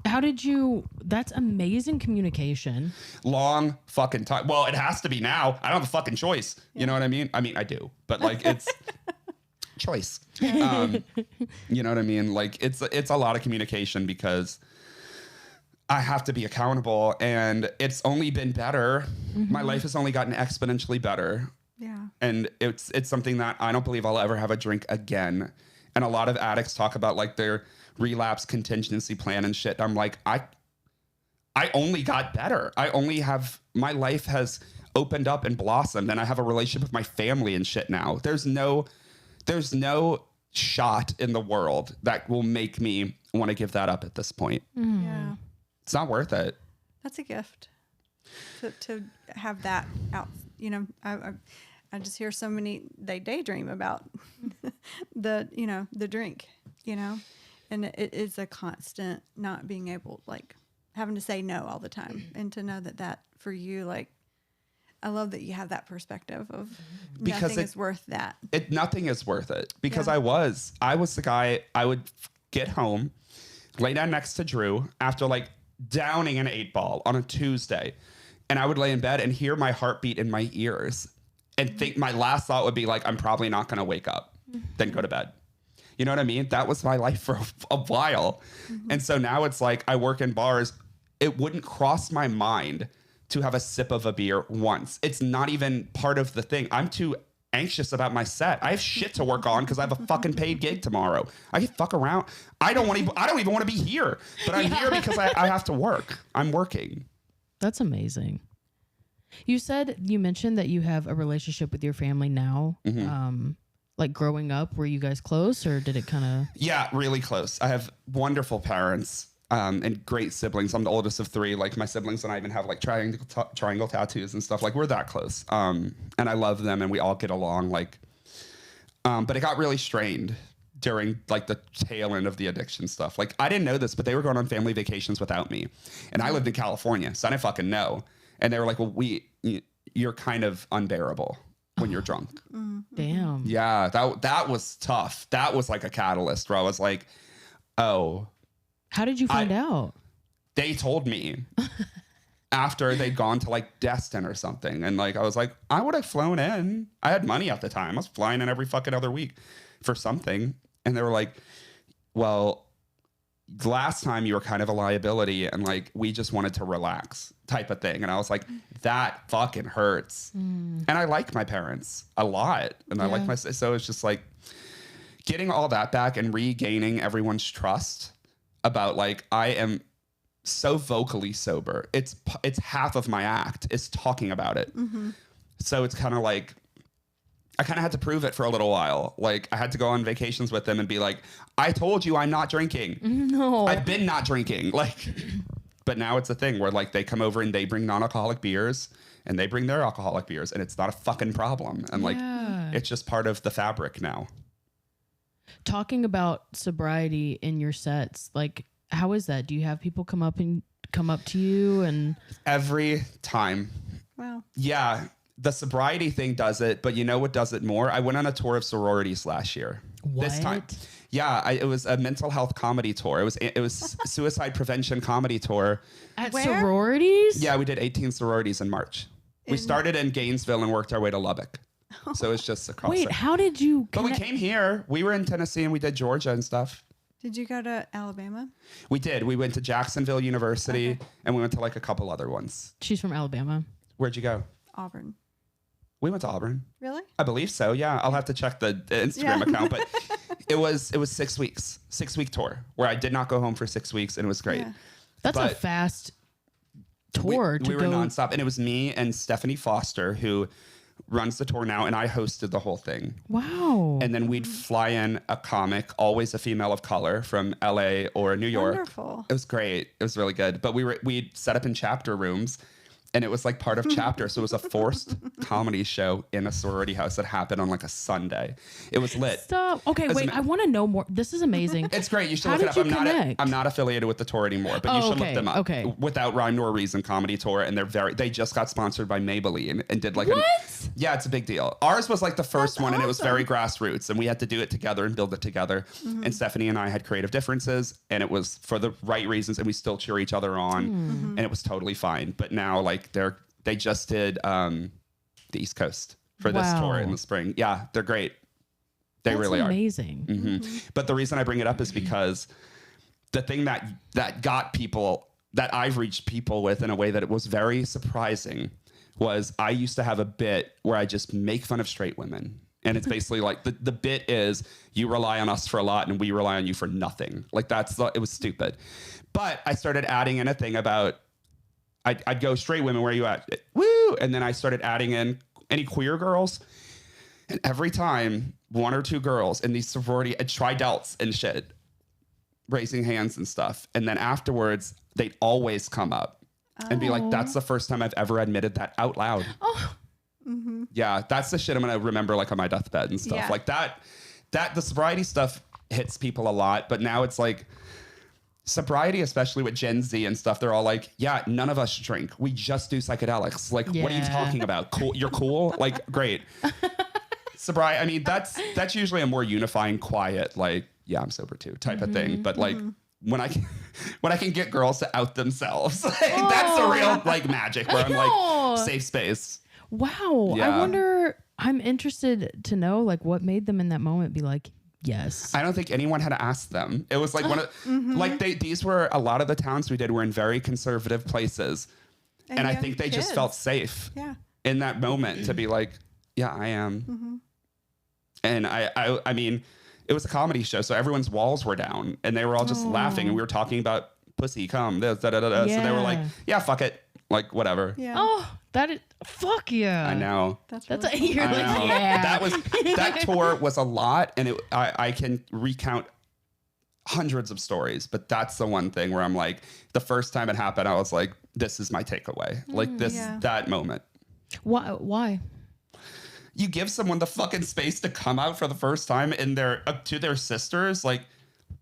Speaker 2: How did you... That's amazing communication.
Speaker 4: Long fucking time. Well, it has to be now. I don't have a fucking choice. You know what I mean? I mean, I do. But like, it's choice. You know what I mean? Like, it's a lot of communication because I have to be accountable. And it's only been better. My life has only gotten exponentially better.
Speaker 3: Yeah.
Speaker 4: And it's something that I don't believe I'll ever have a drink again. And a lot of addicts talk about like their relapse contingency plan and shit. I'm like, I only got better. My life has opened up and blossomed, and I have a relationship with my family and shit now. There's no shot in the world that will make me want to give that up at this point.
Speaker 3: Yeah.
Speaker 4: It's not worth it.
Speaker 3: That's a gift to have that out. You know, I just hear so many, they daydream about the drink, you know, and it is a constant not being able, like having to say no all the time. And to know that for you, like, I love that you have that perspective of nothing is worth that.
Speaker 4: Nothing is worth it because I was the guy. I would get home, lay down next to Drew after like downing an 8-ball on a Tuesday. And I would lay in bed and hear my heartbeat in my ears and think my last thought would be like, I'm probably not going to wake up, then go to bed. You know what I mean? That was my life for a while. And so now it's like I work in bars. It wouldn't cross my mind to have a sip of a beer once. It's not even part of the thing. I'm too anxious about my set. I have shit to work on because I have a fucking paid gig tomorrow. I can fuck around. I don't even want to be here, but I'm here because I have to work. I'm working.
Speaker 2: That's amazing. You mentioned that you have a relationship with your family now. Like growing up, were you guys close or did it kind of? Yeah,
Speaker 4: really close. I have wonderful parents and great siblings. I'm the oldest of 3. Like my siblings and I even have like triangle tattoos and stuff. Like we're that close. And I love them and we all get along. Like, but it got really strained during like the tail end of the addiction stuff. Like I didn't know this, but they were going on family vacations without me. And I lived in California, so I didn't fucking know. And they were like, well, you're kind of unbearable when you're drunk.
Speaker 2: Damn.
Speaker 4: Yeah, that was tough. That was like a catalyst where I was like, oh.
Speaker 2: How did you find out?
Speaker 4: They told me after they'd gone to like Destin or something. And like, I was like, I would have flown in. I had money at the time. I was flying in every fucking other week for something. And they were like, well, last time you were kind of a liability and like, we just wanted to relax type of thing. And I was like, that fucking hurts. And I like my parents a lot. And I like so it's just like getting all that back and regaining everyone's trust about like, I am so vocally sober. It's half of my act is talking about it. So it's kind of like, I kind of had to prove it for a little while. Like I had to go on vacations with them and be like, I told you I'm not drinking.
Speaker 2: No.
Speaker 4: I've been not drinking. Like, But now it's a thing where like they come over and they bring non-alcoholic beers and they bring their alcoholic beers and it's not a fucking problem. And like, it's just part of the fabric now.
Speaker 2: Talking about sobriety in your sets, like how is that? Do you have people come up to you and
Speaker 4: every time?
Speaker 3: Wow.
Speaker 4: Yeah. The sobriety thing does it, but you know what does it more? I went on a tour of sororities last year.
Speaker 2: What?
Speaker 4: This time. Yeah, it was a mental health comedy tour. It was suicide prevention comedy tour.
Speaker 2: At
Speaker 3: Where?
Speaker 2: sororities?
Speaker 4: Yeah, we did 18 sororities in March. We started in Gainesville and worked our way to Lubbock. So it's just across
Speaker 2: Wait,
Speaker 4: there.
Speaker 2: how did you
Speaker 4: But we came here. We were in Tennessee and we did Georgia and stuff.
Speaker 3: Did you go to Alabama?
Speaker 4: We did. We went to Jacksonville University and we went to like a couple other ones.
Speaker 2: She's from Alabama.
Speaker 4: Where'd you go?
Speaker 3: Auburn.
Speaker 4: We went to Auburn.
Speaker 3: Really?
Speaker 4: I believe so. Yeah. I'll have to check the Instagram account, but it was 6 weeks, 6-week tour where I did not go home for 6 weeks and it was great.
Speaker 3: Yeah.
Speaker 2: That's a
Speaker 4: But
Speaker 2: fast tour
Speaker 4: we
Speaker 2: to
Speaker 4: were
Speaker 2: go.
Speaker 4: nonstop and it was me and Stephanie Foster who runs the tour now and I hosted the whole thing.
Speaker 2: Wow.
Speaker 4: And then we'd fly in a comic, always a female of color from LA or New York.
Speaker 3: Wonderful.
Speaker 4: It was great. It was really good. But we'd set up in chapter rooms and it was like part of chapter. So it was a forced comedy show in a sorority house that happened on like a Sunday. It was lit.
Speaker 2: Stop. Okay, wait. I want to know more. This is amazing.
Speaker 4: It's great. You should
Speaker 2: How
Speaker 4: look it
Speaker 2: did
Speaker 4: up.
Speaker 2: you connect?
Speaker 4: I'm not affiliated with the tour anymore, but you should look them up.
Speaker 2: Okay.
Speaker 4: Without Rhyme Nor Reason Comedy Tour, and they just got sponsored by Maybelline and did like yeah, it's a big deal. Ours was like the first one, and it was very grassroots, and we had to do it together and build it together. And Stephanie and I had creative differences, and it was for the right reasons, and we still cheer each other on, and it was totally fine. But now, like they just did the East Coast for this tour in the spring. Yeah, they're great. They really are
Speaker 2: amazing.
Speaker 4: But the reason I bring it up is because the thing that got people, that I've reached people with in a way that it was very surprising, was I used to have a bit where I just make fun of straight women. And it's basically like the bit is you rely on us for a lot and we rely on you for nothing. Like it was stupid. But I started adding in a thing about I'd go straight women, where are you at? Woo! And then I started adding in any queer girls. And every time, one or two girls in these sorority tri-delts and shit, raising hands and stuff. And then afterwards, they'd always come up and be like, that's the first time I've ever admitted that out loud.
Speaker 2: Oh.
Speaker 4: Yeah, that's the shit I'm going to remember like on my deathbed and stuff.
Speaker 3: Yeah.
Speaker 4: Like that, the sobriety stuff hits people a lot. But now it's like, sobriety, especially with Gen Z and stuff, they're all like, yeah, none of us drink. We just do psychedelics. Like, what are you talking about? Cool. You're cool. Like, great. Sobriety. I mean, that's usually a more unifying, quiet, like, yeah, I'm sober too type of thing. But like when I can get girls to out themselves, like, that's the real like magic where I'm like safe space.
Speaker 2: Wow.
Speaker 4: Yeah.
Speaker 2: I wonder, I'm interested to know like what made them in that moment be like, yes.
Speaker 4: I don't think anyone had asked them. It was like one of like these were a lot of the towns we did were in very conservative places. And I think they just felt safe in that moment to be like, yeah, I am. And I mean, it was a comedy show, so everyone's walls were down and they were all just laughing and we were talking about pussy, cum, this, da, da, da, da. So they were like, yeah, fuck it. Like, whatever.
Speaker 3: Yeah.
Speaker 2: Oh, fuck yeah.
Speaker 4: I know.
Speaker 3: That's
Speaker 2: You're
Speaker 3: really
Speaker 2: like,
Speaker 3: cool.
Speaker 2: yeah.
Speaker 4: That tour was a lot, and I can recount hundreds of stories, but that's the one thing where I'm like, the first time it happened, I was like, this is my takeaway. Like that moment.
Speaker 2: Why?
Speaker 4: You give someone the fucking space to come out for the first time in to their sisters, like,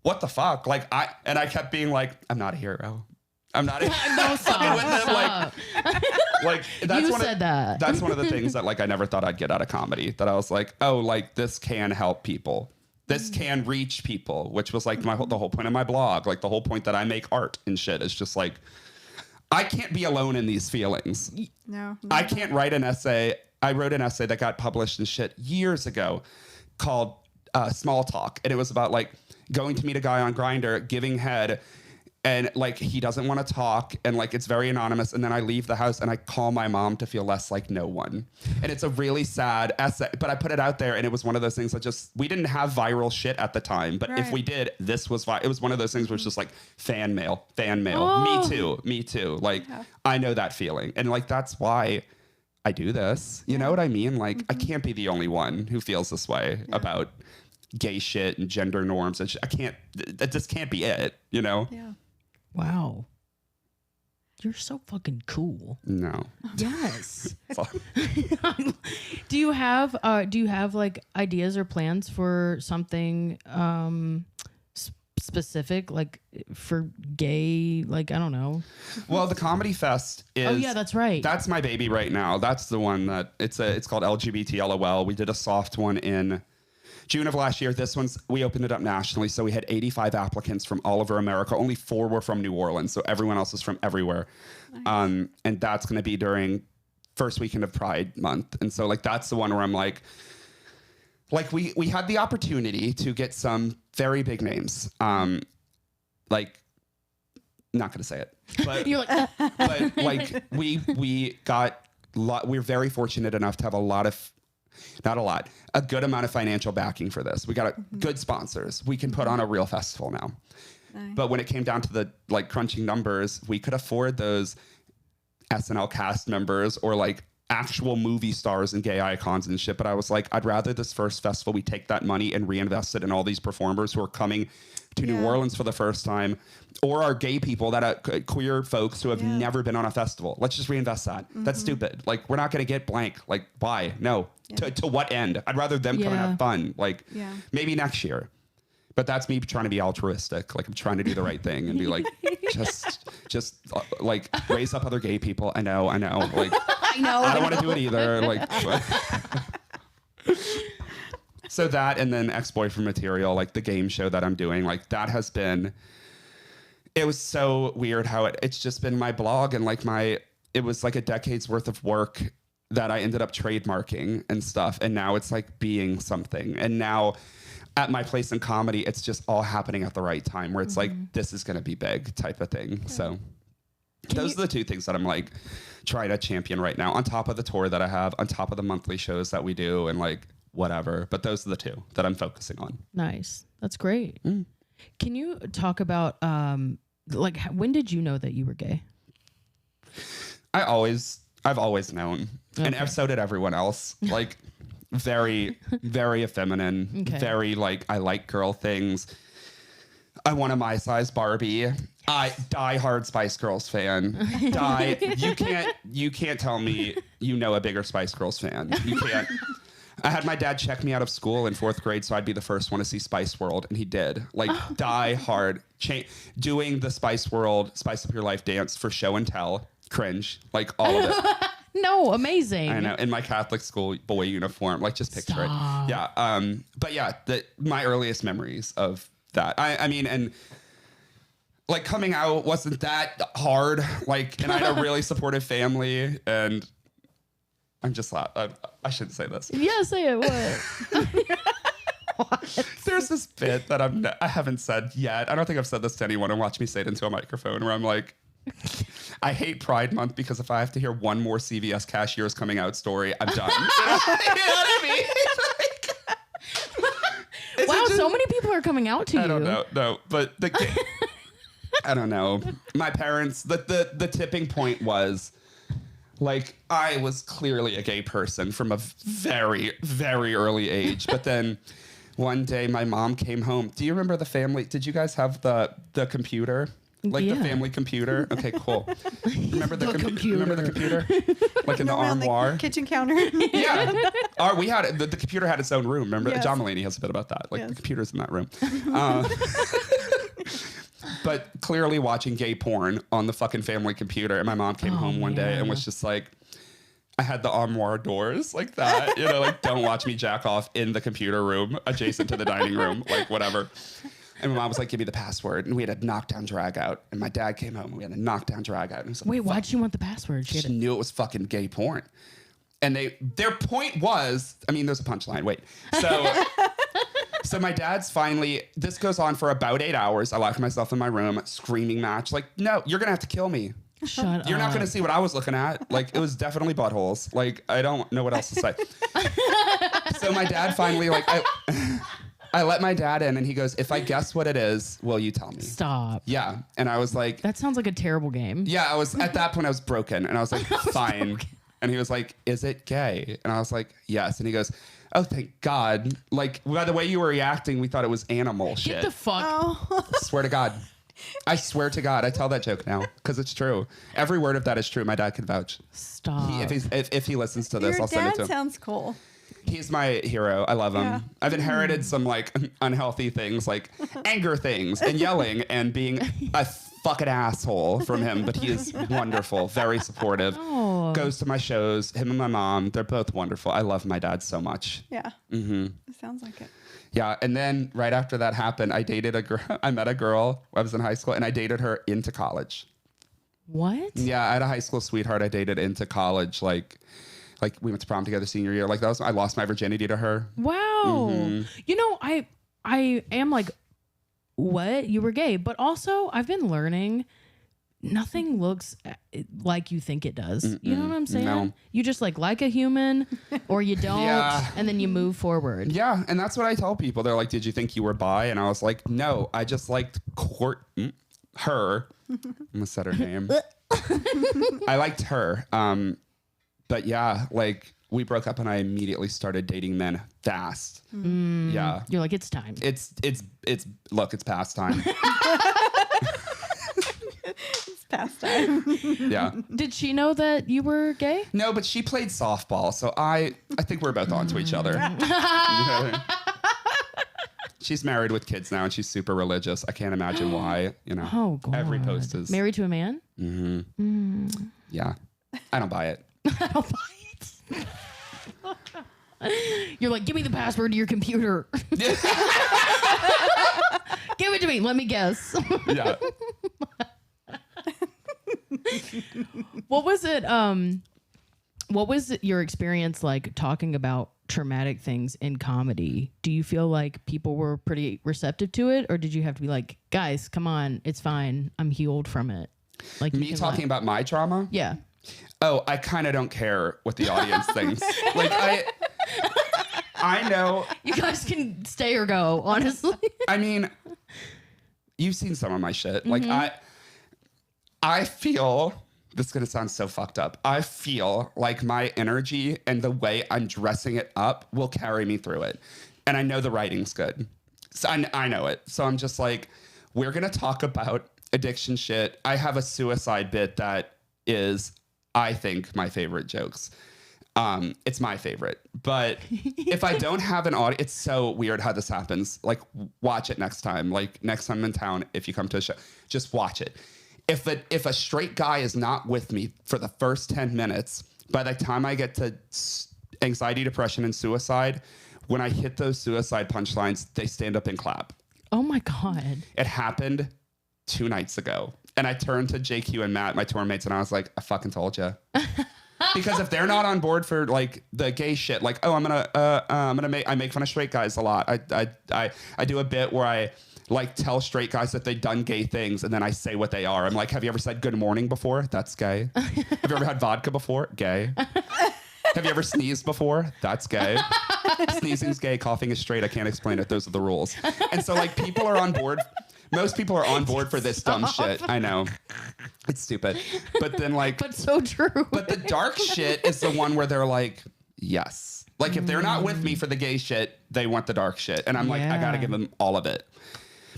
Speaker 4: what the fuck? Like I kept being like, I'm not a hero. I'm not.
Speaker 2: No, stop.
Speaker 4: Like that's
Speaker 2: you said that.
Speaker 4: That's one of the things that like I never thought I'd get out of comedy. That I was like, oh, like this can help people. This can reach people, which was like the whole point of my blog. Like the whole point that I make art and shit is just like, I can't be alone in these feelings.
Speaker 3: No.
Speaker 4: I can't write an essay. I wrote an essay that got published and shit years ago called Small Talk. And it was about like going to meet a guy on Grindr, giving head, and like he doesn't want to talk, and like it's very anonymous. And then I leave the house and I call my mom to feel less like no one. And it's a really sad essay, but I put it out there, and it was one of those things that just, we didn't have viral shit at the time, but if we did, this was it was one of those things where it's just like fan mail.
Speaker 2: Oh.
Speaker 4: Me too. Like I know that feeling, and like that's why I do this. You know what I mean? Like I can't be the only one who feels this way about gay shit and gender norms and shit. That just can't be it, you know?
Speaker 3: Yeah.
Speaker 2: Wow. You're so fucking cool.
Speaker 4: No.
Speaker 2: Yes.
Speaker 4: Fuck.
Speaker 2: Do you have like ideas or plans for something specific, like for gay, like I don't know?
Speaker 4: Well, the Comedy Fest is.
Speaker 2: Oh yeah, that's right.
Speaker 4: That's my baby right now. That's the one that it's called LGBT LOL. We did a soft one in June of last year. This one's, we opened it up nationally. So we had 85 applicants from all over America. Only 4 were from New Orleans. So everyone else is from everywhere. Nice. And that's going to be during first weekend of Pride Month. And so like, that's the one where I'm like we had the opportunity to get some very big names. Like, not going to say it, but,
Speaker 2: You're like,
Speaker 4: but like we're very fortunate enough to have a good amount of financial backing for this. We got good sponsors. We can put on a real festival now.
Speaker 3: Nice.
Speaker 4: But when it came down to the like crunching numbers, we could afford those SNL cast members or like actual movie stars and gay icons and shit. But I was like, I'd rather this first festival, we take that money and reinvest it in all these performers who are coming to New Orleans for the first time, or our gay people that are queer folks who have never been on a festival. Let's just reinvest that. That's stupid. Like, we're not going to get blank. Like, why? No. To what end? I'd rather them come and have fun. Like, maybe next year. But that's me trying to be altruistic. Like, I'm trying to do the right thing and be like, just like raise up other gay people. I know. Like,
Speaker 3: I know.
Speaker 4: I don't want to do it either. Like, so that, and then Ex-Boyfriend Material, like the game show that I'm doing, like that has been, it was so weird how it's just been my blog and like it was like a decade's worth of work that I ended up trademarking and stuff. And now it's like being something. And now at my place in comedy, it's just all happening at the right time where it's like, this is going to be big type of thing. Okay. So those are the 2 things that I'm like trying to champion right now, on top of the tour that I have, on top of the monthly shows that we do, and like whatever. But those are the 2 that I'm focusing on. Nice.
Speaker 2: That's great. Can you talk about like when did you know that you were gay?
Speaker 4: I've always known. Okay. And so did everyone else. Like very, very effeminate, very like, I like girl things. I want a my size Barbie. I die hard Spice Girls fan. You can't tell me you know a bigger Spice Girls fan. You can't. I had my dad check me out of school in 4th grade so I'd be the first one to see Spice World, and he did. Like, die hard. Doing the Spice World, Spice Up Your Life dance for show and tell. Cringe. Like, all of it.
Speaker 2: No, amazing.
Speaker 4: I know. In my Catholic school boy uniform. Like, just picture it. Yeah. But yeah, my earliest memories of that. I mean, and like coming out wasn't that hard. Like, and I had a really supportive family, and I'm just I shouldn't say this.
Speaker 2: Yeah, say it. What?
Speaker 4: There's this bit that I haven't said yet. I don't think I've said this to anyone, and watch me say it into a microphone, where I'm like, I hate Pride Month because if I have to hear one more CVS cashier's coming out story, I'm done. You know what I mean?
Speaker 2: Wow, so many people are coming out to you.
Speaker 4: I don't know. No, but I don't know. My parents, the tipping point was, like, I was clearly a gay person from a very, very early age. But then one day my mom came home. Do you remember the family? Did you guys have the computer? Like the family computer? Okay, cool. Remember the computer? Remember the computer? Like in the armoire?
Speaker 3: The kitchen counter?
Speaker 4: Yeah. We had it. The computer had its own room. Remember? Yes. John Mulaney has a bit about that. Like, the computer's in that room. But clearly watching gay porn on the fucking family computer. And my mom came home one day and was just like, I had the armoire doors like that. You know, like, don't watch me jack off in the computer room adjacent to the dining room. Like, whatever. And my mom was like, give me the password. And we had a knockdown drag out. And my dad came home and we had a knockdown drag out. And was like,
Speaker 2: wait, why'd she want the password?
Speaker 4: She knew it was fucking gay porn. And their point was, I mean, there's a punchline. Wait. So my dad's finally, this goes on for about 8 hours. I locked myself in my room, screaming match. Like, no, you're going to have to kill me.
Speaker 2: Shut up.
Speaker 4: You're not going to see what I was looking at. Like, it was definitely buttholes. Like, I don't know what else to say. So my dad finally, like, I let my dad in and he goes, if I guess what it is, will you tell me?
Speaker 2: Stop.
Speaker 4: Yeah. And I was like,
Speaker 2: that sounds like a terrible game.
Speaker 4: Yeah, at that point I was broken and I was like, fine. And he was like, is it gay? And I was like, yes. And he goes, oh, thank God. Like, by the way you were reacting, we thought it was animal shit.
Speaker 2: Get the fuck.
Speaker 3: Oh.
Speaker 4: Swear to God. I swear to God, I tell that joke now because it's true. Every word of that is true. My dad can vouch.
Speaker 2: Stop.
Speaker 4: If he listens to this,
Speaker 3: Your
Speaker 4: I'll send it to
Speaker 3: dad
Speaker 4: him.
Speaker 3: sounds cool.
Speaker 4: He's my hero. I love him.
Speaker 3: Yeah.
Speaker 4: I've inherited some like unhealthy things, like anger things and yelling and being a fucking asshole from him. But he is wonderful, very supportive.
Speaker 2: Oh.
Speaker 4: Goes to my shows. Him and my mom, they're both wonderful. I love my dad so much.
Speaker 3: Yeah. It sounds like it.
Speaker 4: Yeah, and then right after that happened, I dated a girl. I met a girl. I was in high school, and I dated her into college.
Speaker 2: What?
Speaker 4: Yeah, I had a high school sweetheart I dated into college. Like we went to prom together senior year. Like I lost my virginity to her.
Speaker 2: Wow. You know, I am like, what? You were gay, but also I've been learning. Nothing looks like you think it does. You know what I'm saying?
Speaker 4: No.
Speaker 2: You just like a human or you don't, and then you move forward.
Speaker 4: Yeah, and that's what I tell people. They're like, "Did you think you were bi?" And I was like, "No, I just liked her." I'm gonna set her name. I liked her. But yeah, like we broke up and I immediately started dating men fast. Yeah.
Speaker 2: You're like, it's time.
Speaker 4: It's look, it's past time.
Speaker 3: It's past time.
Speaker 4: Yeah.
Speaker 2: Did she know that you were gay?
Speaker 4: No, but she played softball, so I think we're both onto each other. She's married with kids now and she's super religious. I can't imagine why, you know.
Speaker 2: Oh, God.
Speaker 4: Every post is
Speaker 2: Married to a man?
Speaker 4: Yeah. I don't buy it.
Speaker 2: I don't buy it. You're like, give me the password to your computer. Give it to me. Let me guess.
Speaker 4: Yeah.
Speaker 2: What was it? What was your experience like talking about traumatic things in comedy? Do you feel like people were pretty receptive to it, or did you have to be like, guys, come on, it's fine, I'm healed from it? Like
Speaker 4: Me talking about my trauma?
Speaker 2: Yeah.
Speaker 4: Oh, I kind of don't care what the audience thinks. Like I know.
Speaker 2: You guys can stay or go, honestly.
Speaker 4: I mean, you've seen some of my shit. Like I feel, this is going to sound so fucked up. I feel like my energy and the way I'm dressing it up will carry me through it. And I know the writing's good. So I know it. So I'm just like, we're going to talk about addiction shit. I have a suicide bit that is, I think, my favorite jokes. It's my favorite. But if I don't have an audience, it's so weird how this happens. Like, watch it next time. Like, next time I'm in town, if you come to a show, just watch it. If a straight guy is not with me for the first 10 minutes, by the time I get to anxiety, depression, and suicide, when I hit those suicide punchlines, they stand up and clap.
Speaker 2: Oh my God.
Speaker 4: It happened 2 nights ago. And I turned to JQ and Matt, my tour mates, and I was like, I fucking told you. Because if they're not on board for like the gay shit, like, oh, I make fun of straight guys a lot. I do a bit where I like tell straight guys that they've done gay things and then I say what they are. I'm like, have you ever said good morning before? That's gay. Have you ever had vodka before? Gay. Have you ever sneezed before? That's gay. Sneezing's gay, coughing is straight. I can't explain it. Those are the rules. And so like people are on board. Most people are on board for this dumb shit. I know. It's stupid. But then like
Speaker 2: But so true.
Speaker 4: But the dark shit is the one where they're like, yes. Like if they're not with me for the gay shit, they want the dark shit. And I'm like, I gotta give them all of it.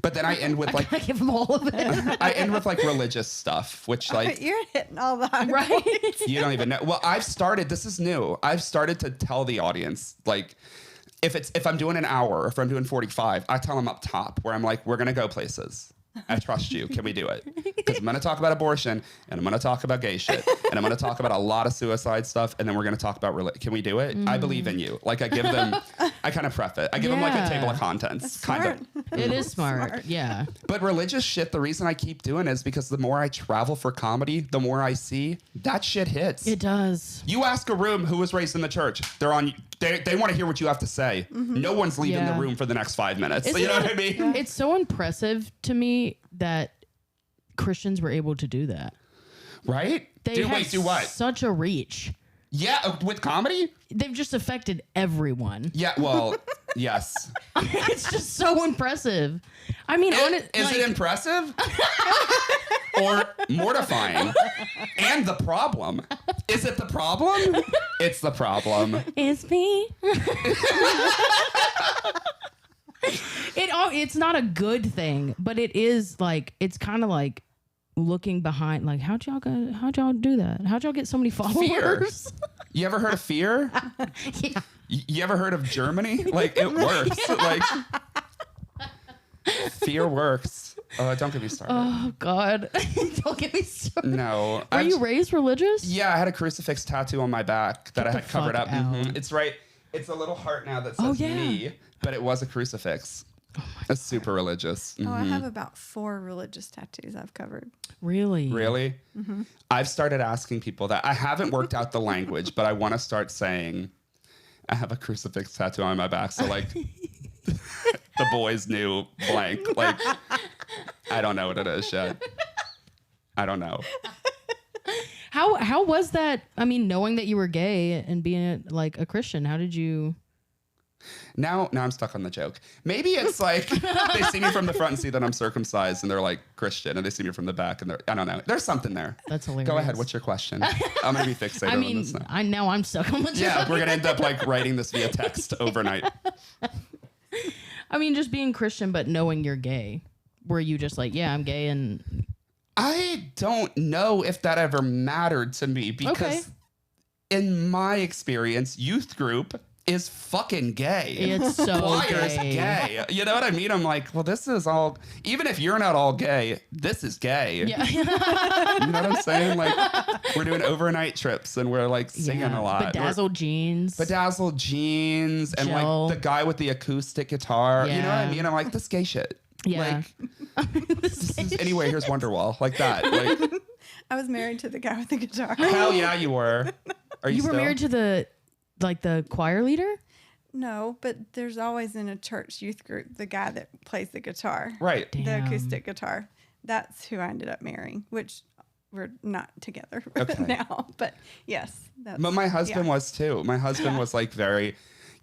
Speaker 4: But then I end with like
Speaker 2: I give them all of it.
Speaker 4: I end with like religious stuff, which like
Speaker 3: You're hitting all the high
Speaker 2: Right?
Speaker 3: points.
Speaker 4: you don't even know. Well, this is new. I've started to tell the audience, like, if I'm doing an hour or if I'm doing 45, I tell them up top where I'm like, we're gonna go places. I trust you. Can we do it? Because I'm going to talk about abortion and I'm going to talk about gay shit and I'm going to talk about a lot of suicide stuff. And then we're going to talk about, can we do it? I believe in you. Like I give them, I kind of prep it. I give them like a table of contents. Kind of.
Speaker 2: It is smart. Yeah.
Speaker 4: But religious shit, the reason I keep doing it is because the more I travel for comedy, the more I see that shit hits.
Speaker 2: It does.
Speaker 4: You ask a room who was raised in the church. They want to hear what you have to say. No one's leaving the room for the next 5 minutes. You know what I mean?
Speaker 2: It's so impressive to me that Christians were able to do that.
Speaker 4: Right?
Speaker 2: They
Speaker 4: do what?
Speaker 2: Such a reach.
Speaker 4: Yeah, with comedy?
Speaker 2: They've just affected everyone.
Speaker 4: Yeah, well, yes.
Speaker 2: It's just so impressive. I mean,
Speaker 4: Is it impressive? Or mortifying? And the problem. Is it the problem? It's the problem.
Speaker 2: It's me. It it's not a good thing, but it is like, it's kind of like looking behind, like, how'd y'all do that? How'd y'all get so many followers?
Speaker 4: Fear. You ever heard of fear?
Speaker 2: Yeah.
Speaker 4: You ever heard of Germany? Like, it works. Like, fear works. Oh, don't get me started.
Speaker 2: Oh God. Don't get me started.
Speaker 4: No.
Speaker 2: Were you raised religious?
Speaker 4: Yeah, I had a crucifix tattoo on my back that I had covered up.
Speaker 2: out.
Speaker 4: It's right. It's a little heart now that says me, but it was a crucifix. It's super religious.
Speaker 3: Oh, I have about 4 religious tattoos I've covered.
Speaker 2: Really?
Speaker 4: Really? I've started asking people that. I haven't worked out the language, but I want to start saying, I have a crucifix tattoo on my back. So, like, the boys knew blank. Like, I don't know what it is yet. I don't know.
Speaker 2: How was that? I mean, knowing that you were gay and being like a Christian, how did you?
Speaker 4: Now I'm stuck on the joke. Maybe it's like they see me from the front and see that I'm circumcised and they're like Christian, and they see me from the back and I don't know. There's something there.
Speaker 2: That's hilarious.
Speaker 4: Go ahead. What's your question? I'm gonna be fixated on this now.
Speaker 2: I'm stuck on the joke.
Speaker 4: Yeah, we're gonna end up like writing this via text overnight.
Speaker 2: I mean, just being Christian, but knowing you're gay. Were you just like, yeah, I'm gay, and
Speaker 4: I don't know if that ever mattered to me because in my experience, youth group is fucking gay.
Speaker 2: It's so
Speaker 4: Choir's
Speaker 2: gay.
Speaker 4: gay. You know what I mean? I'm like, well, this is all, even if you're not all gay, this is gay.
Speaker 2: Yeah.
Speaker 4: You know what I'm saying? Like, we're doing overnight trips and we're like singing a lot.
Speaker 2: Bedazzled jeans.
Speaker 4: Bedazzled jeans and
Speaker 2: Gel.
Speaker 4: like the guy with the acoustic guitar. You know what I
Speaker 2: Yeah.
Speaker 4: mean? I'm like, this gay shit.
Speaker 2: Yeah.
Speaker 4: Like, anyway, here's Wonderwall. Like that. Like,
Speaker 3: I was married to the guy with the guitar.
Speaker 4: hell yeah, you were. Are you
Speaker 2: You were
Speaker 4: still?
Speaker 2: married to the choir leader?
Speaker 3: No, but there's always in a church youth group the guy that plays the guitar.
Speaker 4: Right.
Speaker 3: The
Speaker 2: Damn.
Speaker 3: acoustic guitar. That's who I ended up marrying, which we're not together
Speaker 4: Okay.
Speaker 3: now. But yes. That's,
Speaker 4: But my husband
Speaker 3: yeah.
Speaker 4: was too. My husband was like very,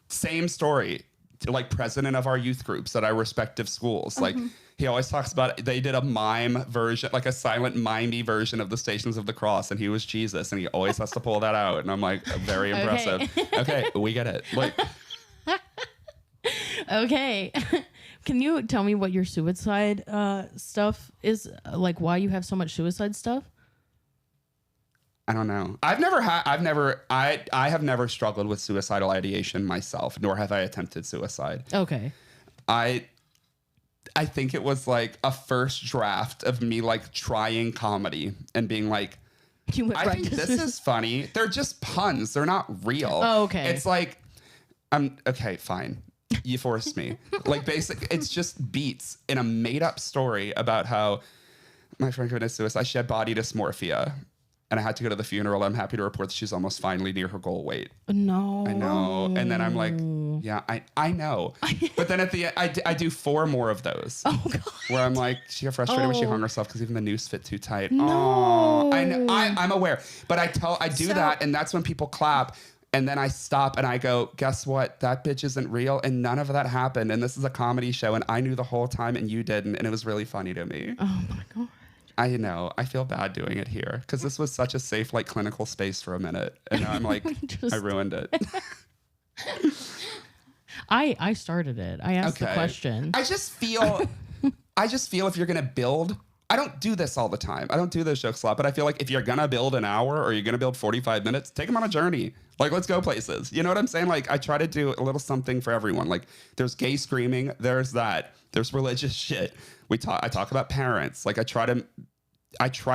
Speaker 4: same story, like president of our youth groups at our respective schools. Like he always talks about, they did a mime version, like a silent mimey version of the Stations of the Cross, and he was Jesus, and he always has to pull that out. And I'm like, very impressive. Okay, we get it. Like,
Speaker 2: Okay. Can you tell me what your suicide stuff is? Like, why you have so much suicide stuff?
Speaker 4: I don't know. I have never struggled with suicidal ideation myself, nor have I attempted suicide.
Speaker 2: Okay.
Speaker 4: I think it was like a first draft of me like trying comedy and being like,
Speaker 2: You went
Speaker 4: I
Speaker 2: right
Speaker 4: think
Speaker 2: to
Speaker 4: this
Speaker 2: suicide.
Speaker 4: is funny. They're just puns. They're not real.
Speaker 2: Oh, okay.
Speaker 4: It's like, okay, fine. You forced me. Like it's just beats in a made up story about how my friend committed suicide. She had body dysmorphia. And I had to go to the funeral. I'm happy to report that she's almost finally near her goal weight.
Speaker 2: No.
Speaker 4: I know. And then I'm like, yeah, I know. But then at the end, I do 4 more of those.
Speaker 2: Oh God.
Speaker 4: Where I'm like, she got frustrated when she
Speaker 2: Oh.
Speaker 4: hung herself because even the noose fit too tight.
Speaker 2: No.
Speaker 4: Aw. I know, I'm aware. But I do
Speaker 3: So-
Speaker 4: that, and that's when people clap. And then I stop and I go, guess what? That bitch isn't real. And none of that happened. And this is a comedy show. And I knew the whole time and you didn't. And it was really funny to me.
Speaker 2: Oh my God.
Speaker 4: I know. I feel bad doing it here because this was such a safe, like, clinical space for a minute. And now I'm like, I ruined it.
Speaker 2: I started it. I asked the question.
Speaker 4: I just feel if you're going to build, I don't do this all the time. I don't do those jokes a lot, but I feel like if you're going to build an hour or you're going to build 45 minutes, take them on a journey. Like, let's go places. You know what I'm saying? Like, I try to do a little something for everyone. Like, there's gay screaming. There's that. There's religious shit. I talk about parents. Like, I try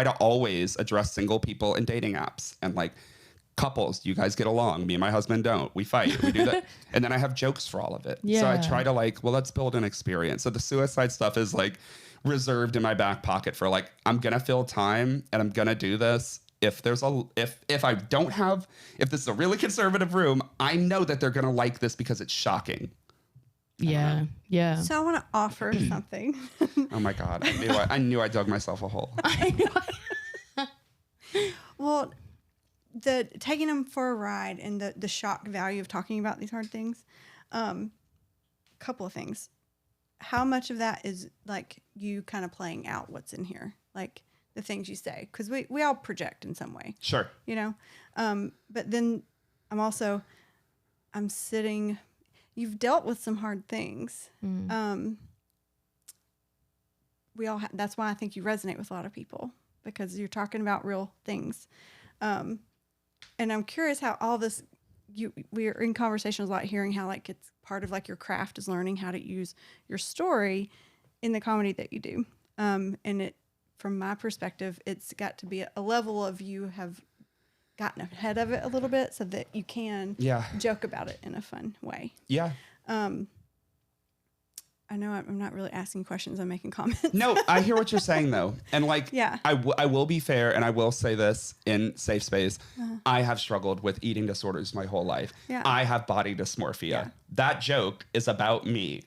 Speaker 4: to always address single people in dating apps and like couples. You guys get along. Me and my husband don't. We fight. We do that. And then I have jokes for all of it. So I
Speaker 2: Yeah.
Speaker 4: try to like, well, let's build an experience. So the suicide stuff is like reserved in my back pocket for like, I'm going to fill time and I'm going to do this. If this is a really conservative room, I know that they're going to like this because it's shocking.
Speaker 2: Yeah. Yeah.
Speaker 3: So I want to offer something.
Speaker 4: Oh my God. I knew I dug myself a hole.
Speaker 3: Well, the taking them for a ride and the shock value of talking about these hard things. Couple of things. How much of that is like you kind of playing out what's in here, like the things you say, because we all project in some way,
Speaker 4: Sure.
Speaker 3: you know. But then I'm sitting. You've dealt with some hard things. that's why I think you resonate with a lot of people, because you're talking about real things. And I'm curious how all this, we are in conversations a lot, hearing how like it's part of like your craft is learning how to use your story in the comedy that you do. And it, from my perspective, it's got to be a level of you have gotten ahead of it a little bit so that you can joke about it in a fun way.
Speaker 4: Yeah.
Speaker 3: I know I'm not really asking questions. I'm making comments.
Speaker 4: No, I hear what you're saying though. And like, I will be fair, and I will say this in safe space. I have struggled with eating disorders my whole life.
Speaker 3: Yeah.
Speaker 4: I have body dysmorphia.
Speaker 3: Yeah.
Speaker 4: That joke is about me.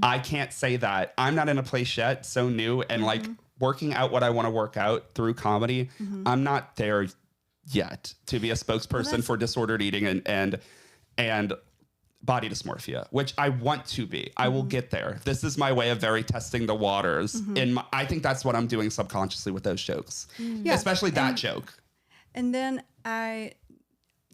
Speaker 4: I can't say that. I'm not in a place yet, so new, and like working out what I want to work out through comedy. I'm not there yet to be a spokesperson for disordered eating and body dysmorphia, which I want to be. I will get there. This is my way of very testing the waters. I think that's what I'm doing subconsciously with those jokes, especially that joke.
Speaker 3: And then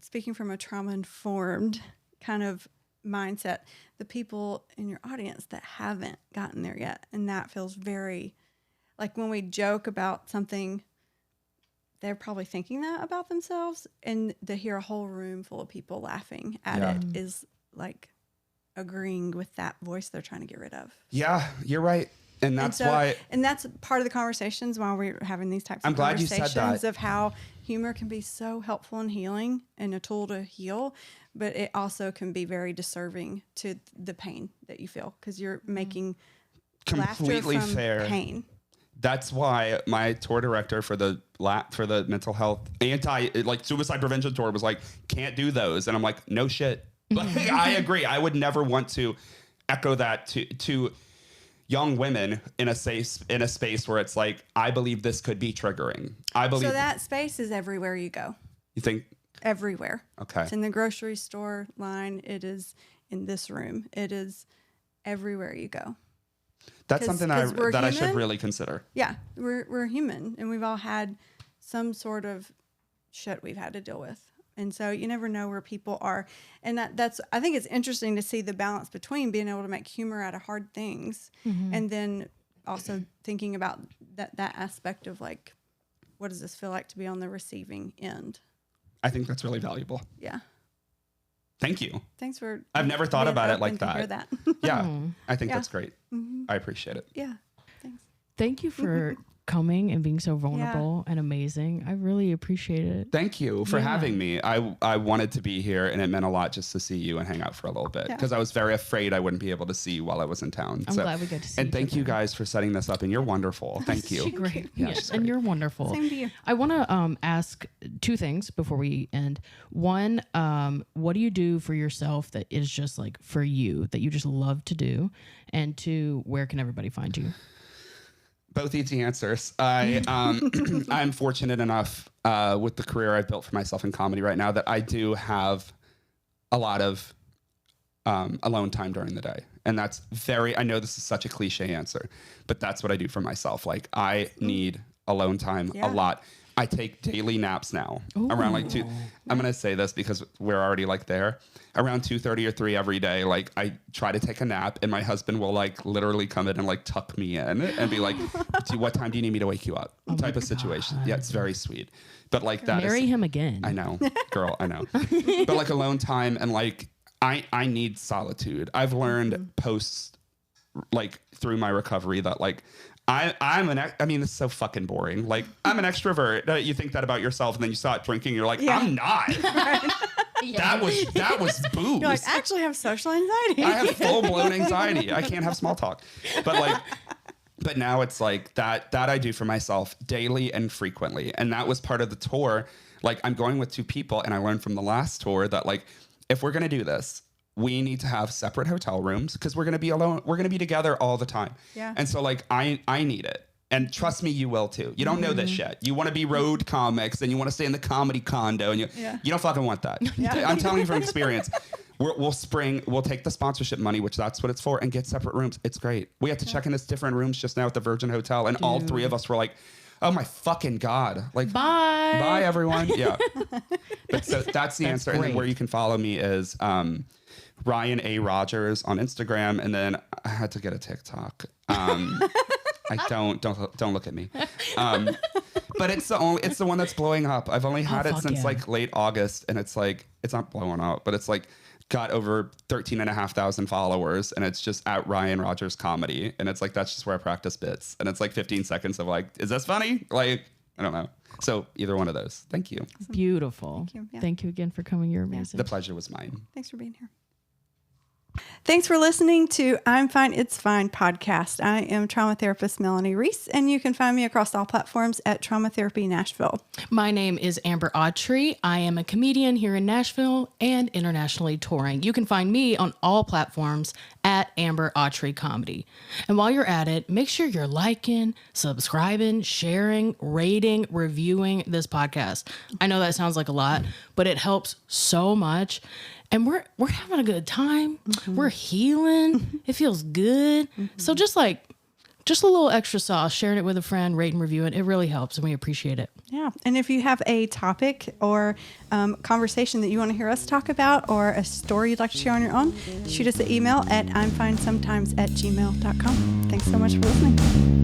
Speaker 3: speaking from a trauma-informed kind of mindset, the people in your audience that haven't gotten there yet, and that feels very, like when we joke about something, they're probably thinking that about themselves, and to hear a whole room full of people laughing at it is like agreeing with that voice they're trying to get rid of.
Speaker 4: Yeah, you're right. And that's why.
Speaker 3: And that's part of the conversations while we're having these types
Speaker 4: I'm
Speaker 3: of
Speaker 4: glad
Speaker 3: conversations
Speaker 4: you said that.
Speaker 3: of how humor can be so helpful and healing and a tool to heal, but it also can be very deserving to the pain that you feel, because you're making
Speaker 4: completely
Speaker 3: laughter from
Speaker 4: fair
Speaker 3: pain.
Speaker 4: That's why my tour director for the mental health suicide prevention tour was like, can't do those. And I'm like, no shit. Like, I agree. I would never want to echo that to young women in a space where it's like, I believe this could be triggering. So
Speaker 3: that space is everywhere you go.
Speaker 4: You think?
Speaker 3: Everywhere.
Speaker 4: Okay.
Speaker 3: It's in the grocery store line. It is in this room. It is everywhere you go.
Speaker 4: That's something that I should really consider.
Speaker 3: Yeah, we're human, and we've all had some sort of shit we've had to deal with. And so you never know where people are. And that's, I think it's interesting to see the balance between being able to make humor out of hard things and then also thinking about that aspect of like, what does this feel like to be on the receiving end?
Speaker 4: I think that's really valuable.
Speaker 3: Yeah.
Speaker 4: Thank you.
Speaker 3: Thanks for.
Speaker 4: I've never thought about it like that.
Speaker 3: Hear that.
Speaker 4: Yeah, I think that's great. I appreciate it.
Speaker 3: Yeah. Thanks.
Speaker 2: Thank you for coming and being so vulnerable and amazing. I really appreciate it.
Speaker 4: Thank you for having me. I wanted to be here, and it meant a lot just to see you and hang out for a little bit, because I was very afraid I wouldn't be able to see you while I was in town.
Speaker 2: I'm glad we got to see you.
Speaker 4: And thank you guys for setting this up, and you're wonderful. Thank you.
Speaker 2: Great. Yes, and you're wonderful.
Speaker 3: Same to you.
Speaker 2: I want to ask two things before we end. One, what do you do for yourself that is just like for you, that you just love to do? And two, where can everybody find you?
Speaker 4: Both easy answers. I'm fortunate enough with the career I've built for myself in comedy right now that I do have a lot of alone time during the day. And that's I know this is such a cliche answer, but that's what I do for myself. Like, I need alone time a lot. I take daily naps now.
Speaker 2: Ooh.
Speaker 4: Around like 2. I'm going to say this because we're already like there. Around 2:30 or 3 every day, like I try to take a nap, and my husband will like literally come in and like tuck me in and be like, what time do you need me to wake you up? Type of situation. Yeah, it's very sweet. But like that
Speaker 2: Marry him again.
Speaker 4: I know, girl, I know. But like alone time, and like I need solitude. I've learned through my recovery that like I mean, it's so fucking boring. Like, I'm an extrovert. You think that about yourself, and then you start drinking, you're like, I'm not. That was booze.
Speaker 3: You're like, I actually have social anxiety.
Speaker 4: I have full-blown anxiety. I can't have small talk. But now it's like that I do for myself daily and frequently. And that was part of the tour. Like, I'm going with 2 people, and I learned from the last tour that like, if we're going to do this, we need to have separate hotel rooms, because we're going to be alone. We're going to be together all the time. Yeah. And so like, I need it. And trust me, you will too. You don't know this shit. You want to be road comics, and you want to stay in the comedy condo, and you don't fucking want that. Yeah. I'm telling you from experience. We'll take the sponsorship money, which that's what it's for, and get separate rooms. It's great. We had to check in this different rooms just now at the Virgin Hotel, and all 3 of us were like, oh my fucking God. Like, bye everyone. Yeah. But so that's the answer. Great. And then where you can follow me is Ryan A. Rogers on Instagram. And then I had to get a TikTok. Don't look at me. But it's the one that's blowing up. I've only had it since like late August, and it's like, it's not blowing up, but it's like got over 13,500 followers, and it's just at Ryan Rogers Comedy. And it's like, that's just where I practice bits. And it's like 15 seconds of like, is this funny? Like, I don't know. So either one of those. Thank you.
Speaker 2: Beautiful.
Speaker 3: Thank you. Yeah.
Speaker 2: Thank you again for coming. You're amazing.
Speaker 4: The pleasure was mine.
Speaker 3: Thanks for being here. Thanks for listening to I'm Fine, It's Fine podcast. I am trauma therapist Melanie Reese, and you can find me across all platforms at Trauma Therapy Nashville.
Speaker 2: My name is Amber Autry. I am a comedian here in Nashville and internationally touring. You can find me on all platforms at Amber Autry Comedy. And while you're at it, make sure you're liking, subscribing, sharing, rating, reviewing this podcast. I know that sounds like a lot, but it helps so much. And we're having a good time. Mm-hmm. We're healing. It feels good. Mm-hmm. So just a little extra sauce, sharing it with a friend, rate and review it. It really helps, and we appreciate it.
Speaker 3: Yeah. And if you have a topic or conversation that you want to hear us talk about, or a story you'd like to share on your own, shoot us an email at imfinesometimes@gmail.com. Thanks so much for listening.